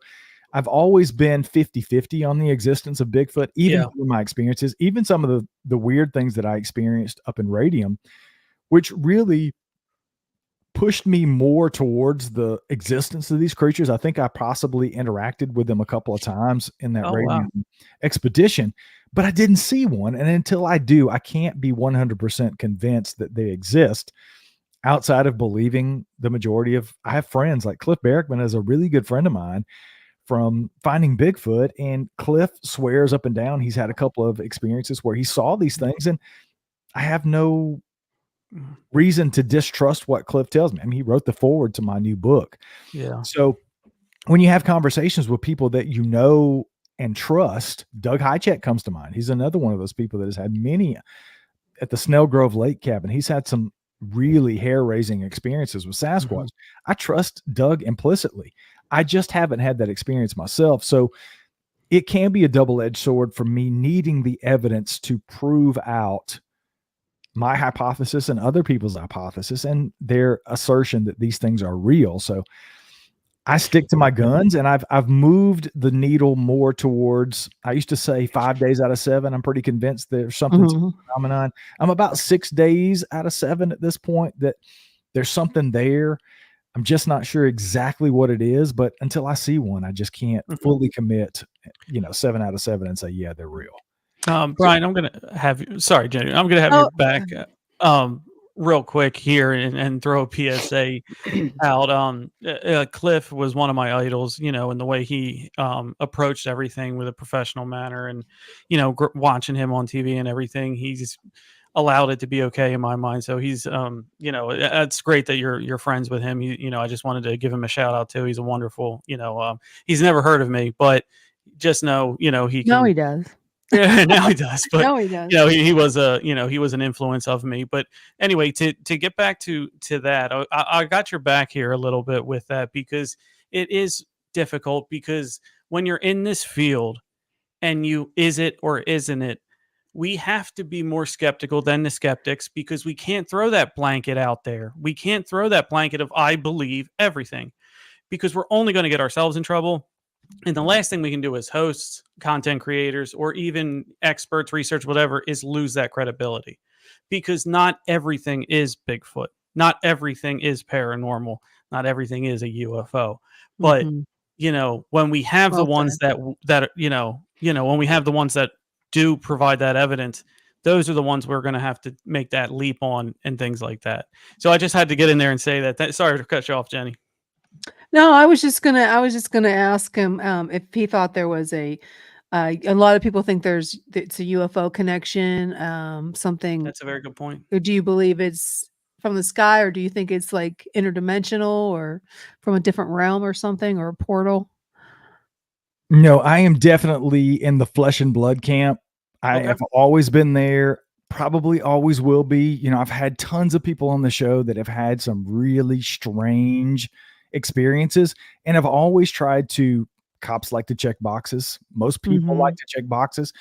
Speaker 5: I've always been 50-50 on the existence of Bigfoot, even through my experiences, even some of the weird things that I experienced up in Radium, which really pushed me more towards the existence of these creatures. I think I possibly interacted with them a couple of times in that Radium expedition, but I didn't see one. And until I do, I can't be 100% convinced that they exist outside of believing the majority of, I have friends like Cliff Barrickman is a really good friend of mine from finding Bigfoot, and Cliff swears up and down he's had a couple of experiences where he saw these things, and I have no reason to distrust what Cliff tells me. I mean, he wrote the foreword to my new book. Yeah. So when you have conversations with people that you know and trust, Doug Hycheck comes to mind. He's another one of those people that has had many at the Snell Grove Lake cabin. He's had some really hair-raising experiences with Sasquatch. I trust Doug implicitly. I just haven't had that experience myself. So it can be a double-edged sword for me needing the evidence to prove out my hypothesis and other people's hypothesis and their assertion that these things are real. So I stick to my guns, and I've moved the needle more towards, I used to say 5 days out of 7. I'm pretty convinced there's something to the phenomenon. I'm about 6 days out of 7 at this point that there's something there. I'm just not sure exactly what it is, but until I see one, I just can't fully commit, 7 out of 7 and say, yeah, they're real.
Speaker 4: Brian, I'm going to have you, sorry, Jenny, I'm going to have you back real quick here and throw a PSA out. Cliff was one of my idols, in the way he approached everything with a professional manner, and, watching him on TV and everything, he's allowed it to be okay in my mind. So he's, it's great that you're friends with him. I just wanted to give him a shout out too. He's a wonderful, he's never heard of me, but just know, he can.
Speaker 3: No, he does.
Speaker 4: Yeah, now he does. But
Speaker 3: No, he does.
Speaker 4: he was he was an influence of me. But anyway, to get back to that, I got your back here a little bit with that, because it is difficult, because when you're in this field and is it or isn't it, we have to be more skeptical than the skeptics, because we can't throw that blanket out there. We can't throw that blanket of I believe everything, because we're only going to get ourselves in trouble. And the last thing we can do as hosts, content creators, or even experts, research, whatever, is lose that credibility, because not everything is Bigfoot. Not everything is paranormal. Not everything is a UFO. But, when we have the ones that when we have the ones that do provide that evidence, those are the ones we're going to have to make that leap on and things like that. So I just had to get in there and say that. Sorry to cut you off, Jenny.
Speaker 3: No, I was just gonna ask him if he thought there was a lot of people think it's a UFO connection, something.
Speaker 4: That's a very good point.
Speaker 3: Or do you believe it's from the sky, or do you think it's like interdimensional, or from a different realm or something, or a portal?
Speaker 5: No, I am definitely in the flesh and blood camp. I have always been there, probably always will be. I've had tons of people on the show that have had some really strange experiences, and I've always tried to, cops like to check boxes. Most people like to check boxes.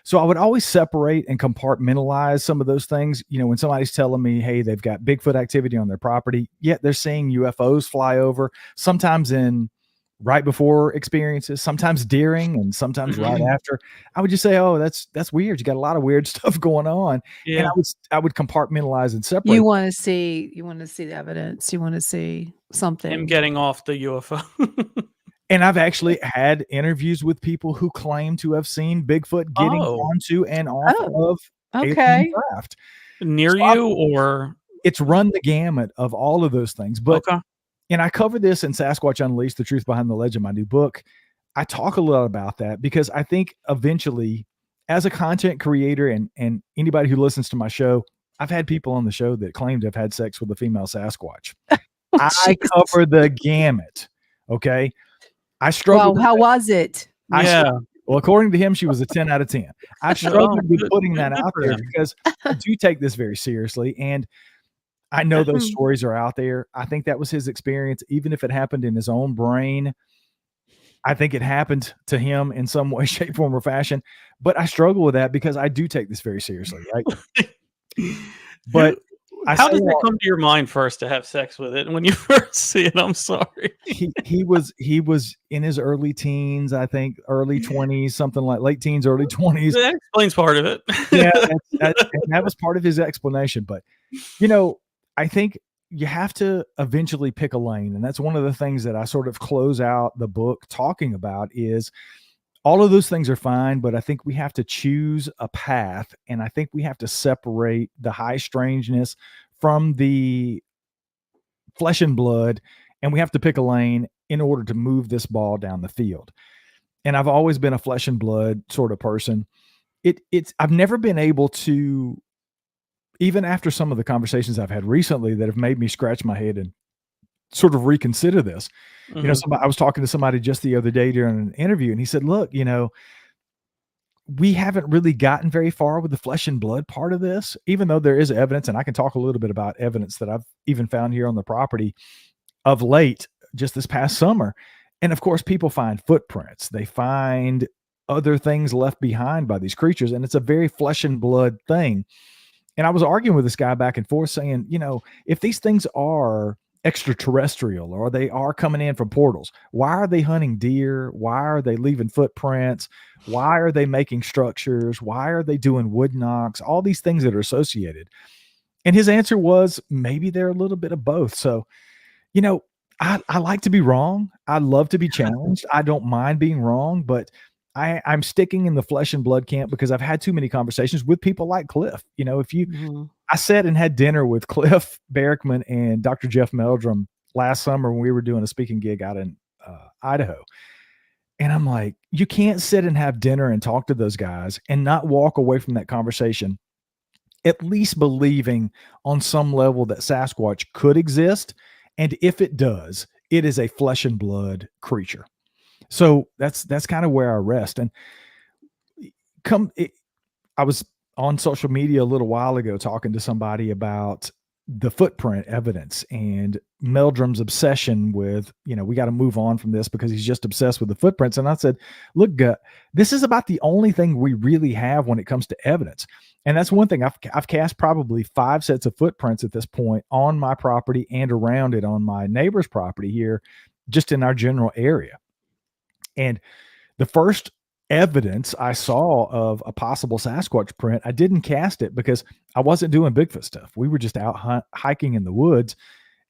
Speaker 5: So I would always separate and compartmentalize some of those things. When somebody's telling me, hey, they've got Bigfoot activity on their property, yet they're seeing UFOs fly over, sometimes right before experiences, sometimes during, and sometimes right after. I would just say, oh, that's weird. You got a lot of weird stuff going on. Yeah. And I would compartmentalize and separate.
Speaker 3: You want to see the evidence. You want to see something.
Speaker 4: Him getting off the UFO.
Speaker 5: And I've actually had interviews with people who claim to have seen Bigfoot getting onto and off of a craft.
Speaker 4: Near you, or?
Speaker 5: It's run the gamut of all of those things. But and I cover this in Sasquatch Unleashed, The Truth Behind the Legend, my new book. I talk a lot about that, because I think eventually, as a content creator and anybody who listens to my show, I've had people on the show that claim to have had sex with a female Sasquatch. I cover the gamut. Okay. I struggled.
Speaker 3: Well, how was it?
Speaker 5: Well, according to him, she was a 10 out of 10. I struggled with putting that out there, because I do take this very seriously. And I know those stories are out there. I think that was his experience. Even if it happened in his own brain, I think it happened to him in some way, shape, form, or fashion. But I struggle with that, because I do take this very seriously, right? But
Speaker 4: how does that come to your mind first, to have sex with it when you first see it? I'm sorry.
Speaker 5: He was in his early teens, I think, early 20s, something like late teens, early 20s.
Speaker 4: That explains part of it.
Speaker 5: Yeah, that was part of his explanation. But, I think you have to eventually pick a lane. And that's one of the things that I sort of close out the book talking about, is all of those things are fine, but I think we have to choose a path. And I think we have to separate the high strangeness from the flesh and blood. And we have to pick a lane in order to move this ball down the field. And I've always been a flesh and blood sort of person. I've never been able to, even after some of the conversations I've had recently that have made me scratch my head and sort of reconsider this. I was talking to somebody just the other day during an interview, and he said, look, we haven't really gotten very far with the flesh and blood part of this, even though there is evidence. And I can talk a little bit about evidence that I've even found here on the property of late, just this past summer. And of course, people find footprints. They find other things left behind by these creatures. And it's a very flesh and blood thing. And I was arguing with this guy back and forth saying, if these things are extraterrestrial, or they are coming in from portals. Why are they hunting deer? Why are they leaving footprints? Why are they making structures? Why are they doing wood knocks? All these things that are associated. And his answer was maybe they're a little bit of both. So, I like to be wrong. I love to be challenged. I don't mind being wrong, but I'm sticking in the flesh and blood camp because I've had too many conversations with people like Cliff. I sat and had dinner with Cliff Barrickman and Dr. Jeff Meldrum last summer when we were doing a speaking gig out in Idaho. And I'm like, you can't sit and have dinner and talk to those guys and not walk away from that conversation at least believing on some level that Sasquatch could exist. And if it does, it is a flesh and blood creature. So that's kind of where I rest. And I was on social media a little while ago talking to somebody about the footprint evidence and Meldrum's obsession with, we got to move on from this because he's just obsessed with the footprints. And I said, look, this is about the only thing we really have when it comes to evidence. And that's one thing. I've cast probably 5 sets of footprints at this point on my property and around it on my neighbor's property here, just in our general area. And the first evidence I saw of a possible Sasquatch print, I didn't cast it because I wasn't doing Bigfoot stuff. We were just out hiking in the woods,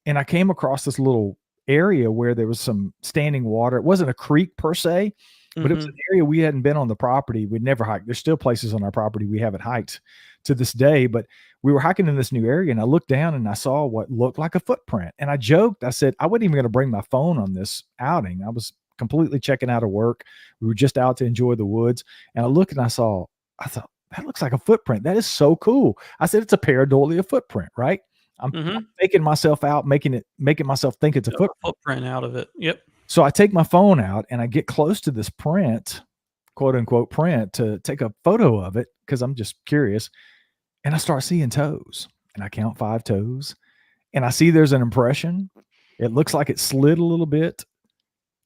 Speaker 5: and I came across this little area where there was some standing water. It wasn't a creek per se, but it was an area we hadn't been on the property. We'd never hiked. There's still places on our property we haven't hiked to this day, but we were hiking in this new area, and I looked down and I saw what looked like a footprint. And I joked, I said, I wasn't even going to bring my phone on this outing. I was completely checking out of work. We were just out to enjoy the woods. And I looked and I thought, that looks like a footprint. That is so cool. I said, it's a pareidolia footprint, right? I'm making myself out, making myself think it's a
Speaker 4: footprint out of it. Yep.
Speaker 5: So I take my phone out and I get close to this print, quote unquote print, to take a photo of it because I'm just curious. And I start seeing toes, and I count 5 toes, and I see there's an impression. It looks like it slid a little bit.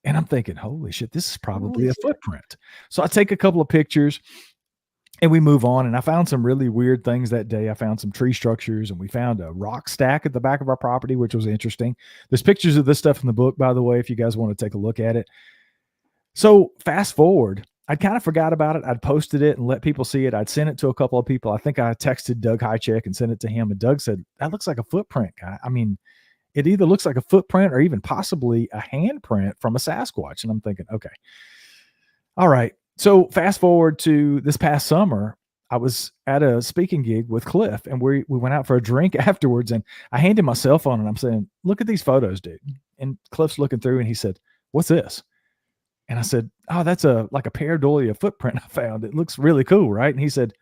Speaker 5: And I'm thinking, holy shit, this is probably a footprint. So I take a couple of pictures and we move on. And I found some really weird things that day. I found some tree structures, and we found a rock stack at the back of our property, which was interesting. There's pictures of this stuff in the book, by the way, if you guys want to take a look at it. So fast forward, I'd kind of forgot about it. I'd posted it and let people see it. I'd sent it to a couple of people. I think I texted Doug Highcheck and sent it to him. And Doug said, that looks like a footprint, guy. I mean, it either looks like a footprint or even possibly a handprint from a Sasquatch. And I'm thinking, okay, all right. So fast forward to this past summer, I was at a speaking gig with Cliff, and we went out for a drink afterwards, and I handed my cell phone and I'm saying, look at these photos, dude. And Cliff's looking through and he said, what's this? And I said, oh, that's like a pareidolia footprint I found. It looks really cool, right? And he said,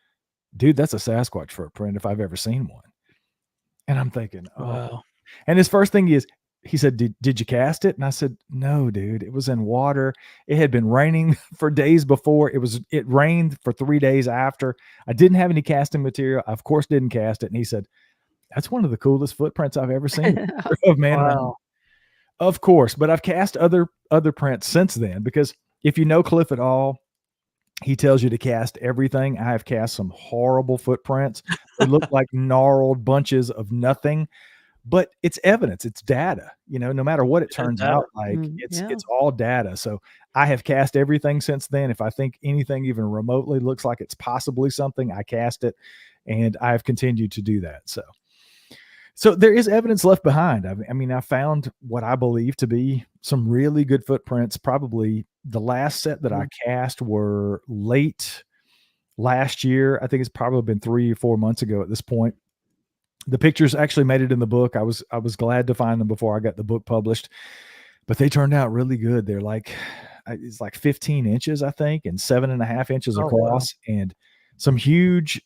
Speaker 5: dude, that's a Sasquatch footprint if I've ever seen one. And I'm thinking, oh. Wow. And his first thing is, he said, did you cast it? And I said, no, dude, it was in water. It had been raining for days before. It rained for 3 days after. I didn't have any casting material. I, of course, didn't cast it. And he said, that's one of the coolest footprints I've ever seen. Oh, man. Wow. Of course. But I've cast other prints since then, because if you know Cliff at all, he tells you to cast everything. I have cast some horrible footprints. They look like gnarled bunches of nothing. But it's evidence, it's data, no matter what it turns out like, it's all data. So I have cast everything since then. If I think anything even remotely looks like it's possibly something, I cast it, and I have continued to do that. So there is evidence left behind. I mean, I found what I believe to be some really good footprints. Probably the last set that I cast were late last year. I think it's probably been 3 or 4 months ago at this point. The pictures actually made it in the book. I was glad to find them before I got the book published, but they turned out really good. They're it's like 15 inches, I think, and 7.5 inches across, and some huge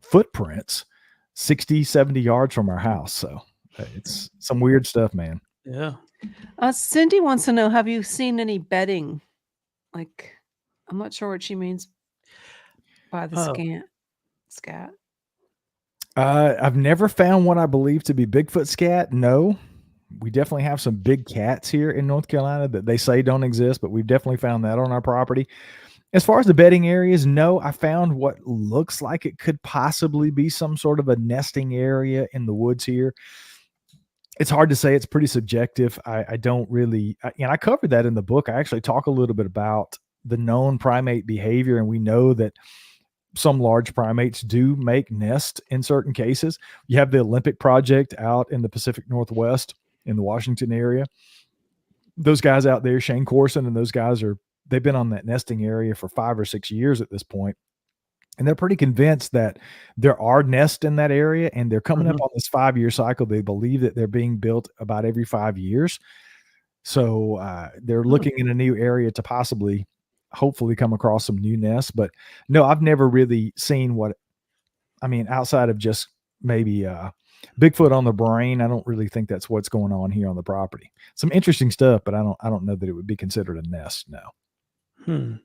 Speaker 5: footprints, 60, 70 yards from our house. So it's some weird stuff, man.
Speaker 4: Yeah.
Speaker 3: Cindy wants to know, have you seen any bedding? Like, I'm not sure what she means by the scat.
Speaker 5: I've never found what I believe to be Bigfoot scat. No, we definitely have some big cats here in North Carolina that they say don't exist, but we've definitely found that on our property. As far as the bedding areas, no, I found what looks like it could possibly be some sort of a nesting area in the woods here. it's hard to say. It's pretty subjective. I don't really, and I covered that in the book. I actually talk a little bit about the known primate behavior, and we know that some large primates do make nests in certain cases. You have the Olympic Project out in the Pacific Northwest in the Washington area. Those guys out there, Shane Corson, and those guys they've been on that nesting area for 5 or 6 years at this point. And they're pretty convinced that there are nests in that area, and they're coming up on this 5-year cycle. They believe that they're being built about every 5 years. So they're looking in a new area to hopefully come across some new nests. But no, I've never really seen outside of just maybe Bigfoot on the brain. I don't really think that's what's going on here on the property. Some interesting stuff, but I don't know that it would be considered a nest. No.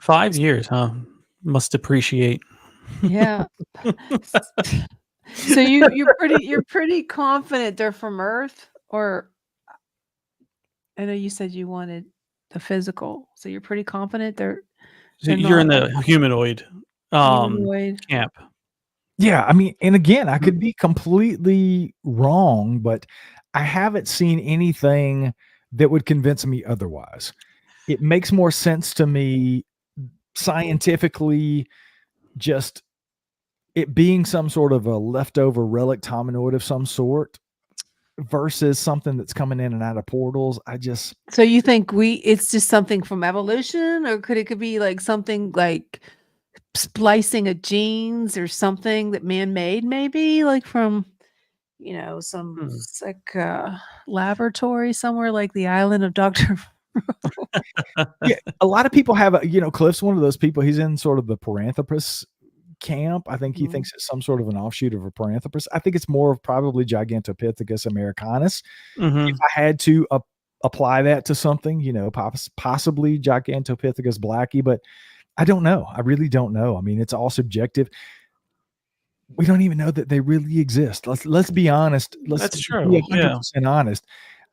Speaker 4: 5 years, huh? Must appreciate.
Speaker 3: Yeah. So you're pretty confident they're from Earth, or I know you said you wanted the physical, so you're pretty confident they're
Speaker 4: You're in the humanoid camp.
Speaker 5: Yeah, I mean, and again, I could be completely wrong, but I haven't seen anything that would convince me otherwise. It makes more sense to me scientifically, just it being some sort of a leftover relic hominoid of some sort versus something that's coming in and out of portals.
Speaker 3: So you think it's just something from evolution, or could be like something like splicing of genes or something that man-made, maybe like from some laboratory somewhere like the island of Dr.
Speaker 5: Yeah, a lot of people have Cliff's one of those people. He's in sort of the Paranthropus camp. I think he thinks it's some sort of an offshoot of a Paranthropus. I think it's more of probably Gigantopithecus americanus. If I had to apply that to something, possibly Gigantopithecus blackie, but I don't know. I really don't know. I mean, it's all subjective. We don't even know that they really exist. Let's be honest.
Speaker 4: That's true.
Speaker 5: Be 100% honest.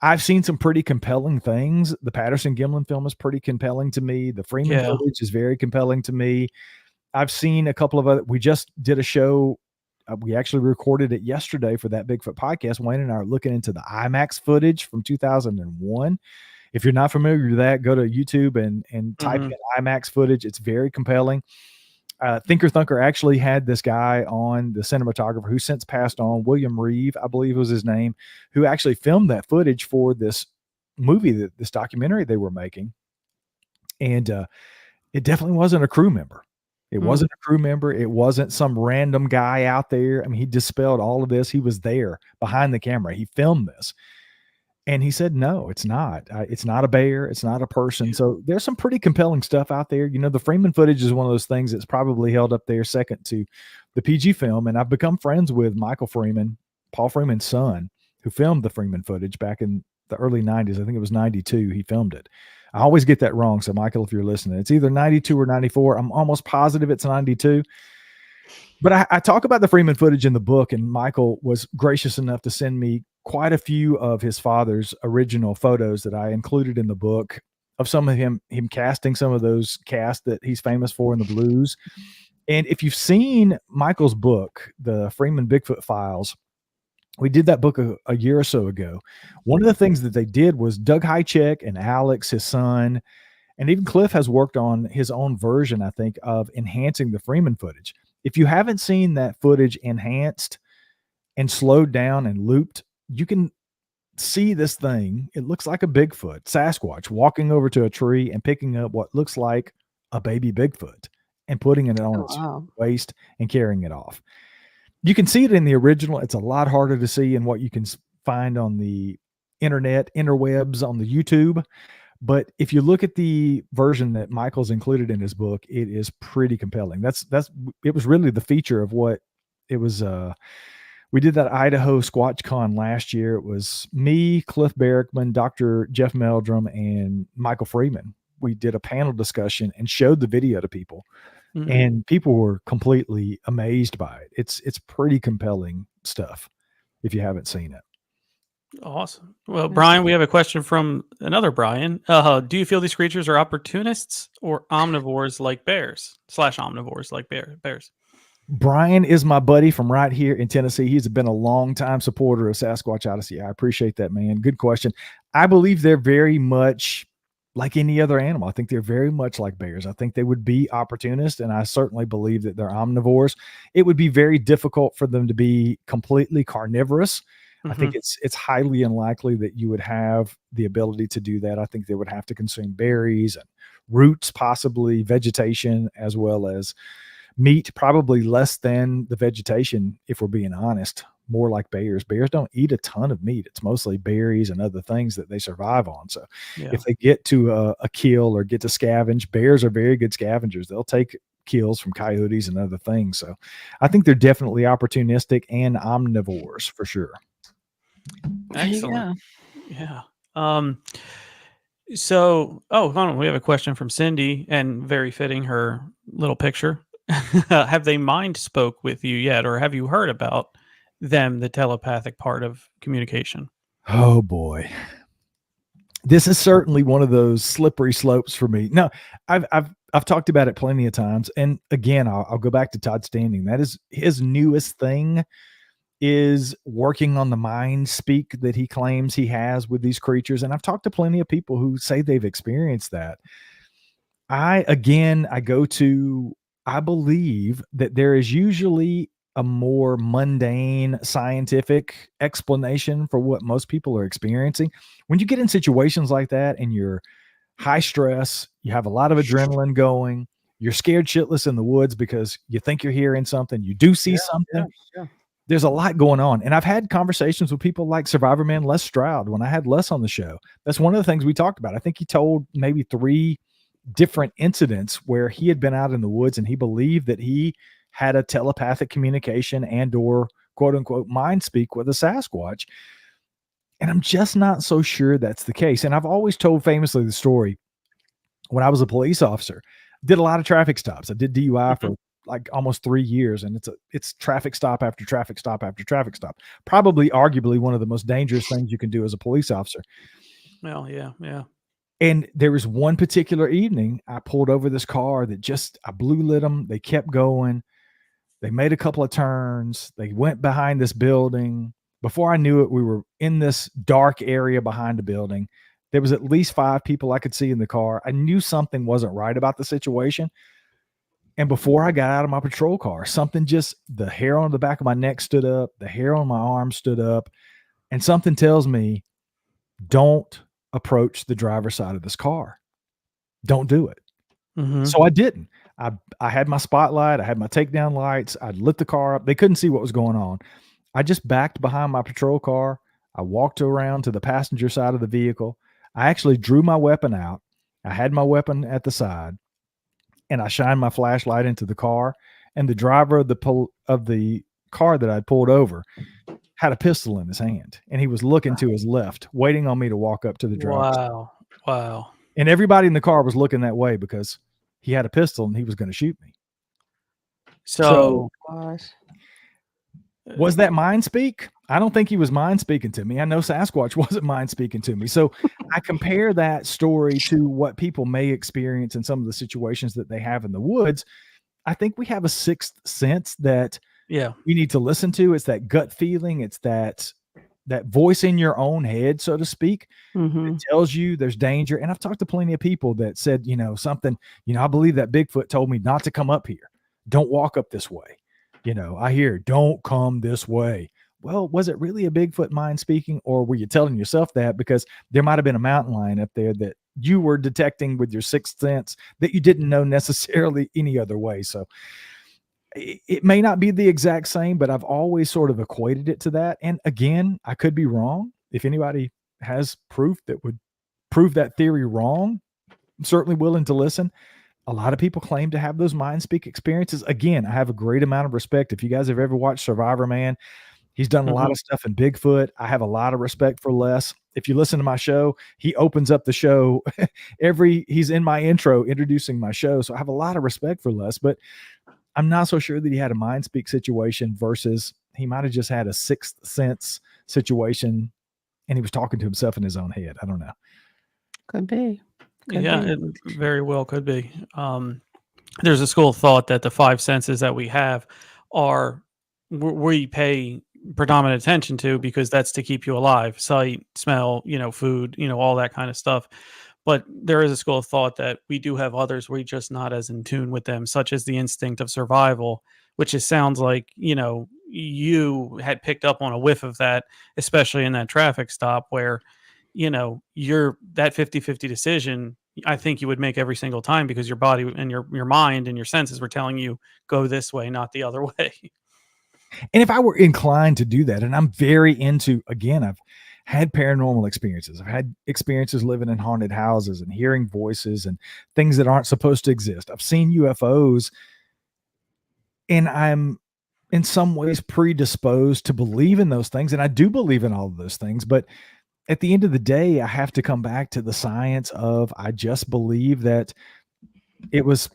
Speaker 5: I've seen some pretty compelling things. The Patterson-Gimlin film is pretty compelling to me. The Freeman footage is very compelling to me. I've seen a couple of other. We just did a show. We actually recorded it yesterday for that Bigfoot podcast. Wayne and I are looking into the IMAX footage from 2001. If you're not familiar with that, go to YouTube and type in IMAX footage. It's very compelling. Thinker Thunker actually had this guy on, the cinematographer who since passed on, William Reeve, I believe was his name, who actually filmed that footage for this movie, this documentary they were making. And it definitely wasn't a crew member. It wasn't a crew member. It wasn't some random guy out there. I mean, he dispelled all of this. He was there behind the camera. He filmed this. And he said, no, it's not. It's not a bear. It's not a person. So there's some pretty compelling stuff out there. The Freeman footage is one of those things that's probably held up there second to the PG film. And I've become friends with Michael Freeman, Paul Freeman's son, who filmed the Freeman footage back in the early 90s. I think it was 92. He filmed it. I always get that wrong. So Michael, if you're listening, it's either 92 or 94. I'm almost positive it's 92. But I talk about the Freeman footage in the book, and Michael was gracious enough to send me quite a few of his father's original photos that I included in the book of some of him casting some of those casts that he's famous for in the blues. And if you've seen Michael's book, the Freeman Bigfoot Files, we did that book a year or so ago. One of the things that they did was Doug Hychek and Alex, his son, and even Cliff has worked on his own version, I think, of enhancing the Freeman footage. If you haven't seen that footage enhanced and slowed down and looped, you can see this thing. It looks like a Bigfoot, Sasquatch, walking over to a tree and picking up what looks like a baby Bigfoot and putting it on its waist and carrying it off. You can see it in the original. It's a lot harder to see in what you can find on the interwebs, on the YouTube. But if you look at the version that Michael's included in his book, it is pretty compelling. It was really the feature of what it was. We did that Idaho SquatchCon last year. It was me, Cliff Barrickman, Dr. Jeff Meldrum, and Michael Freeman. We did a panel discussion and showed the video to people, and people were completely amazed by it. It's pretty compelling stuff if you haven't seen it.
Speaker 4: Awesome. Well, Brian, we have a question from another Brian. Do you feel these creatures are opportunists or omnivores like bears / omnivores like bears?
Speaker 5: Brian is my buddy from right here in Tennessee. He's been a long time supporter of Sasquatch Odyssey. I appreciate that, man. Good question. I believe they're very much like any other animal. I think they're very much like bears. I think they would be opportunists, and I certainly believe that they're omnivores. It would be very difficult for them to be completely carnivorous. I think it's highly unlikely that you would have the ability to do that. I think they would have to consume berries and roots, possibly vegetation, as well as meat, probably less than the vegetation, if we're being honest, more like bears. Bears don't eat a ton of meat. It's mostly berries and other things that they survive on. So if they get to a kill or get to scavenge, bears are very good scavengers. They'll take kills from coyotes and other things. So I think they're definitely opportunistic and omnivores for sure.
Speaker 4: Excellent. Yeah. So, hold on. We have a question from Cindy, and very fitting her little picture. Have they mind spoke with you yet, or have you heard about them, the telepathic part of communication?
Speaker 5: Oh boy. This is certainly one of those slippery slopes for me. No, I've talked about it plenty of times. And again, I'll go back to Todd Standing. That is his newest thing, is working on the mind speak that he claims he has with these creatures. And I've talked to plenty of people who say they've experienced that. I believe that there is usually a more mundane scientific explanation for what most people are experiencing. When you get in situations like that and you're high stress, you have a lot of adrenaline going, you're scared shitless in the woods because you think you're hearing something, you do see something. There's a lot going on. And I've had conversations with people like Survivor Man Les Stroud when I had Les on the show. That's one of the things we talked about. I think he told maybe 3 different incidents where he had been out in the woods and he believed that he had a telepathic communication and or quote unquote mind speak with a Sasquatch. And I'm just not so sure that's the case. And I've always told famously the story when I was a police officer, did a lot of traffic stops. I did DUI for like almost 3 years, and it's traffic stop after traffic stop after traffic stop. Probably arguably one of the most dangerous things you can do as a police officer.
Speaker 4: Well, yeah.
Speaker 5: And there was one particular evening I pulled over this car that I blue lit them. They kept going. They made a couple of turns. They went behind this building. Before I knew it, we were in this dark area behind the building. There was at least 5 people I could see in the car. I knew something wasn't right about the situation. And before I got out of my patrol car, the hair on the back of my neck stood up. The hair on my arm stood up. And something tells me, don't approach the driver's side of this car. Don't do it. So I didn't. I had my spotlight. I had my takedown lights. I lit the car up. They couldn't see what was going on. I just backed behind my patrol car. I walked around to the passenger side of the vehicle. I actually drew my weapon out. I had my weapon at the side, and I shined my flashlight into the car. And the driver of the car that I'd pulled over had a pistol in his hand, and he was looking to his left, waiting on me to walk up to the driver.
Speaker 4: Wow.
Speaker 5: And everybody in the car was looking that way because he had a pistol and he was going to shoot me. So was that mind speak? I don't think he was mind speaking to me. I know Sasquatch wasn't mind speaking to me. So I compare that story to what people may experience in some of the situations that they have in the woods. I think we have a sixth sense that we need to listen to. It's that gut feeling. It's that voice in your own head, so to speak, that tells you there's danger. And I've talked to plenty of people that said, something, I believe that Bigfoot told me not to come up here. Don't walk up this way. I hear, don't come this way. Well, was it really a Bigfoot mind speaking, or were you telling yourself that because there might have been a mountain lion up there that you were detecting with your sixth sense that you didn't know necessarily any other way? So it may not be the exact same, but I've always sort of equated it to that. And again, I could be wrong. If anybody has proof that would prove that theory wrong, I'm certainly willing to listen. A lot of people claim to have those mind speak experiences. Again, I have a great amount of respect. If you guys have ever watched Survivor Man, he's done a lot of stuff in Bigfoot. I have a lot of respect for Les. If you listen to my show, he opens up the show he's in my intro introducing my show. So I have a lot of respect for Les, but I'm not so sure that he had a mind speak situation versus he might have just had a sixth sense situation and he was talking to himself in his own head. I don't know.
Speaker 3: Could be.
Speaker 4: It very well could be. There's a school of thought that the 5 senses that we have are we pay predominant attention to, because that's to keep you alive: sight, smell, food, all that kind of stuff. But there is a school of thought that we do have others, we're just not as in tune with them, such as the instinct of survival, which sounds like, you had picked up on a whiff of that, especially in that traffic stop where, you're that 50-50 decision. I think you would make every single time, because your body and your mind and your senses were telling you, go this way, not the other way.
Speaker 5: And if I were inclined to do that, and I'm very into, again, I've had paranormal experiences. I've had experiences living in haunted houses and hearing voices and things that aren't supposed to exist. I've seen UFOs, and I'm in some ways predisposed to believe in those things. And I do believe in all of those things. But at the end of the day, I have to come back to the science of, I just believe that it was,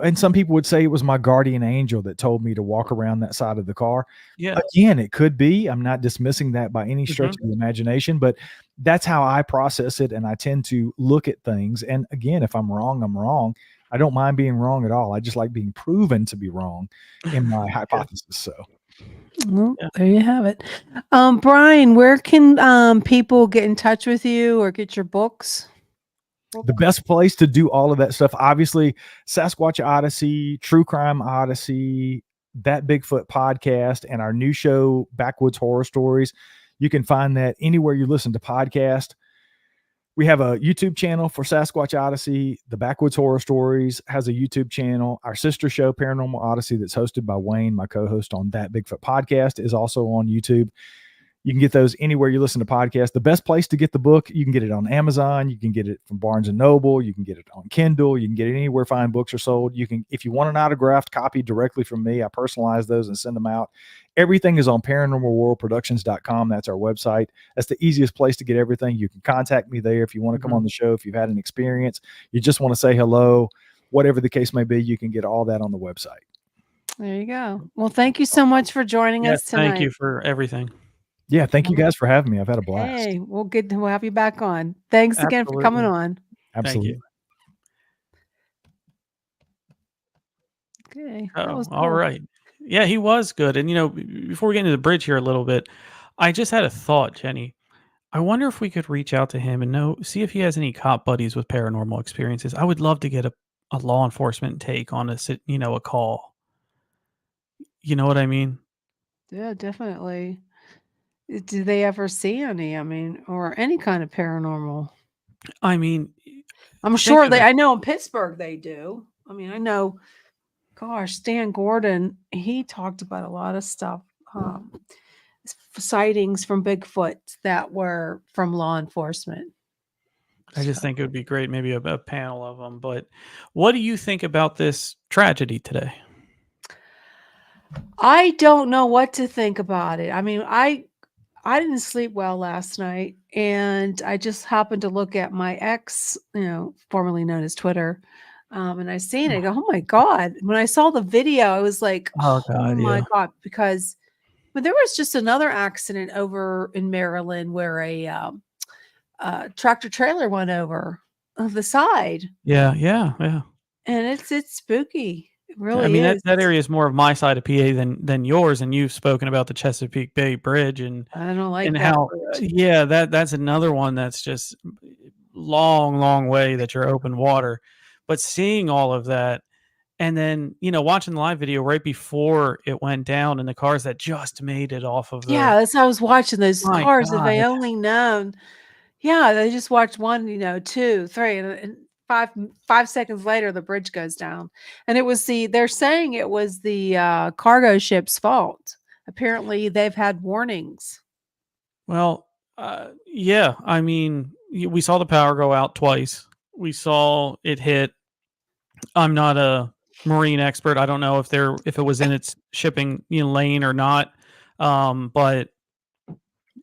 Speaker 5: and some people would say it was my guardian angel that told me to walk around that side of the car.
Speaker 4: Yeah.
Speaker 5: Again, it could be. I'm not dismissing that by any stretch of the imagination, but that's how I process it. And I tend to look at things. And again, if I'm wrong, I'm wrong. I don't mind being wrong at all. I just like being proven to be wrong in my hypothesis. So.
Speaker 3: Well, there you have it. Brian, where can people get in touch with you or get your books?
Speaker 5: The best place to do all of that stuff, obviously, Sasquatch Odyssey, True Crime Odyssey, That Bigfoot podcast, and our new show, Backwoods Horror Stories. You can find that anywhere you listen to podcast. We have a YouTube channel for Sasquatch Odyssey. The Backwoods Horror Stories has a YouTube channel. Our sister show, Paranormal Odyssey, that's hosted by Wayne, my co-host on That Bigfoot podcast, is also on YouTube. You can get those anywhere you listen to podcasts. The best place to get the book, you can get it on Amazon. You can get it from Barnes & Noble. You can get it on Kindle. You can get it anywhere fine books are sold. You can, if you want an autographed copy directly from me, I personalize those and send them out. Everything is on paranormalworldproductions.com. That's our website. That's the easiest place to get everything. You can contact me there if you want to come on the show, if you've had an experience, you just want to say hello, whatever the case may be, you can get all that on the website.
Speaker 3: There you go. Well, thank you so much for joining us tonight.
Speaker 4: Thank you for everything.
Speaker 5: Yeah, thank you guys for having me. I've had a blast.
Speaker 3: Hey, we'll have you back on. Thanks again for coming on.
Speaker 5: Absolutely.
Speaker 3: Okay.
Speaker 4: Oh, all right. Yeah, he was good. And, before we get into the bridge here a little bit, I just had a thought, Jenny. I wonder if we could reach out to him and see if he has any cop buddies with paranormal experiences. I would love to get a law enforcement take on a call. You know what I mean?
Speaker 3: Yeah, definitely. Do they ever see any? I mean, or any kind of paranormal?
Speaker 4: I mean,
Speaker 3: I'm sure I know in Pittsburgh they do. I mean, I know, gosh, Stan Gordon, he talked about a lot of stuff, sightings from Bigfoot that were from law enforcement.
Speaker 4: I just think it would be great, maybe a panel of them. But what do you think about this tragedy today?
Speaker 3: I don't know what to think about it. I mean, I didn't sleep well last night, and I just happened to look at my ex, formerly known as Twitter, and I seen it. I go, oh my God. When I saw the video, I was like,
Speaker 4: oh my
Speaker 3: God, because there was just another accident over in Maryland where a tractor trailer went over the side.
Speaker 4: Yeah.
Speaker 3: And it's spooky. It really
Speaker 4: I mean,
Speaker 3: is.
Speaker 4: that area is more of my side of PA than yours, and you've spoken about the Chesapeake Bay Bridge, and
Speaker 3: I don't like
Speaker 4: and
Speaker 3: that
Speaker 4: how
Speaker 3: bridge.
Speaker 4: that's another one that's just long way that you're open water. But seeing all of that, and then watching the live video right before it went down, and the cars that just made it off of
Speaker 3: that's how I was watching those cars. If
Speaker 4: God.
Speaker 3: they only known. Yeah, they just watched 1, 2, 3, and 5 seconds later, the bridge goes down. And it was they're saying it was the cargo ship's fault. Apparently, they've had warnings.
Speaker 4: Well, yeah. I mean, we saw the power go out twice. We saw it hit. I'm not a marine expert. I don't know if it was in its shipping lane or not. But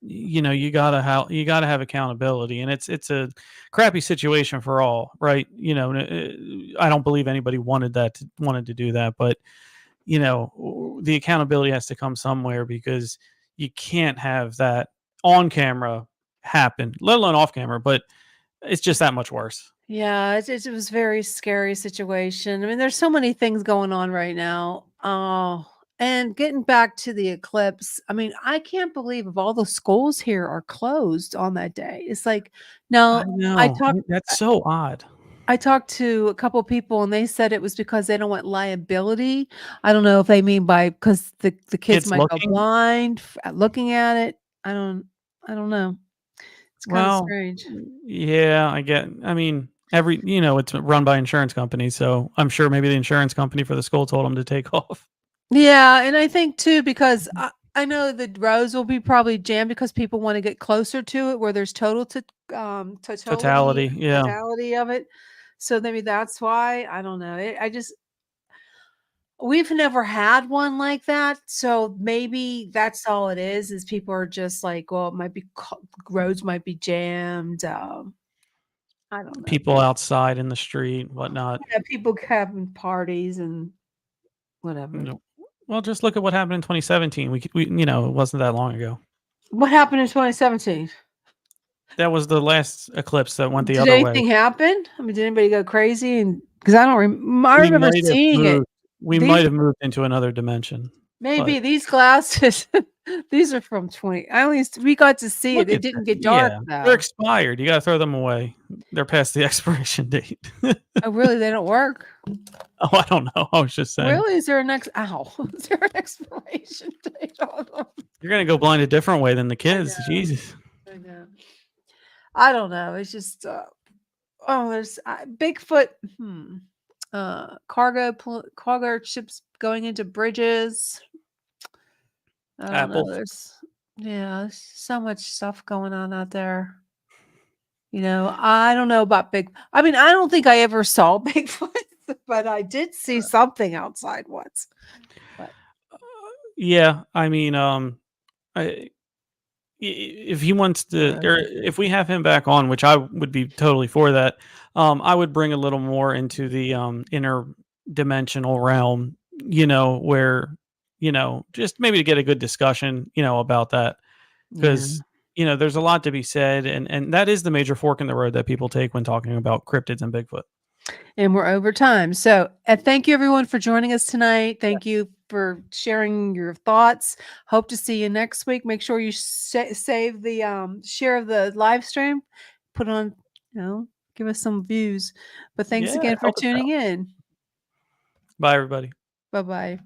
Speaker 4: you gotta have accountability, and it's a crappy situation for all, right? I don't believe anybody wanted to do that, but the accountability has to come somewhere, because you can't have that on camera happen, let alone off camera. But it's just that much worse.
Speaker 3: Yeah, it was a very scary situation. I mean, there's so many things going on right now. Oh, And getting back to the eclipse, I mean, I can't believe of all the schools here are closed on that day. It's like,
Speaker 4: I
Speaker 3: now
Speaker 4: know. That's so odd.
Speaker 3: I talked to a couple people and they said it was because they don't want liability. I don't know if they mean by because the kids
Speaker 4: Kids
Speaker 3: might go
Speaker 4: looking?
Speaker 3: blind at looking at it. I don't know. It's kind of
Speaker 4: Well,
Speaker 3: strange.
Speaker 4: yeah, I mean, it's run by insurance companies, so I'm sure maybe the insurance company for the school told them to take off.
Speaker 3: Yeah, and I think too because I know the roads will be probably jammed because people want to get closer to it where there's
Speaker 4: Totality, yeah.
Speaker 3: totality of it. So maybe that's why. I don't know. I just we've never had one like that, so maybe that's all it is people are just like, well, it might be roads might be jammed. I don't know.
Speaker 4: People outside in the street, whatnot.
Speaker 3: Yeah, people having parties and whatever.
Speaker 4: No. Well, just look at what happened in 2017. We it wasn't that long ago.
Speaker 3: What happened in 2017?
Speaker 4: That was the last eclipse that went the
Speaker 3: Did
Speaker 4: other way.
Speaker 3: anything happen? I mean, did anybody go crazy? And because I don't I
Speaker 4: We
Speaker 3: remember
Speaker 4: might have
Speaker 3: seeing it.
Speaker 4: moved we
Speaker 3: These
Speaker 4: might have moved into another dimension.
Speaker 3: maybe these glasses, these are from 20. At least we got to see it.
Speaker 4: Look
Speaker 3: It
Speaker 4: at
Speaker 3: didn't
Speaker 4: that.
Speaker 3: get dark
Speaker 4: Yeah,
Speaker 3: though.
Speaker 4: they're expired. You gotta throw them away. They're past the expiration date.
Speaker 3: Oh, really? They don't work?
Speaker 4: Oh, I don't know. I was just saying.
Speaker 3: Really? Is there an is there an expiration date on them?
Speaker 4: You're gonna go blind a different way than the kids.
Speaker 3: know.
Speaker 4: Jesus.
Speaker 3: I know. I don't know. It's just there's Bigfoot. Cargo ships going into bridges. I don't
Speaker 4: Apple.
Speaker 3: know. There's so much stuff going on out there. I don't know about I mean, I don't think I ever saw Bigfoot, but I did see something outside once. But
Speaker 4: Yeah, I mean, if he wants to, or if we have him back on, which I would be totally for that, I would bring a little more into the interdimensional realm, where, just maybe to get a good discussion, about that. Because, there's a lot to be said. And that is the major fork in the road that people take when talking about cryptids and Bigfoot.
Speaker 3: And we're over time. So thank you everyone for joining us tonight. Thank you for sharing your thoughts. Hope to see you next week. Make sure you save the share of the live stream. Put on, give us some views. But thanks again for tuning in.
Speaker 4: Bye, everybody.
Speaker 3: Bye-bye.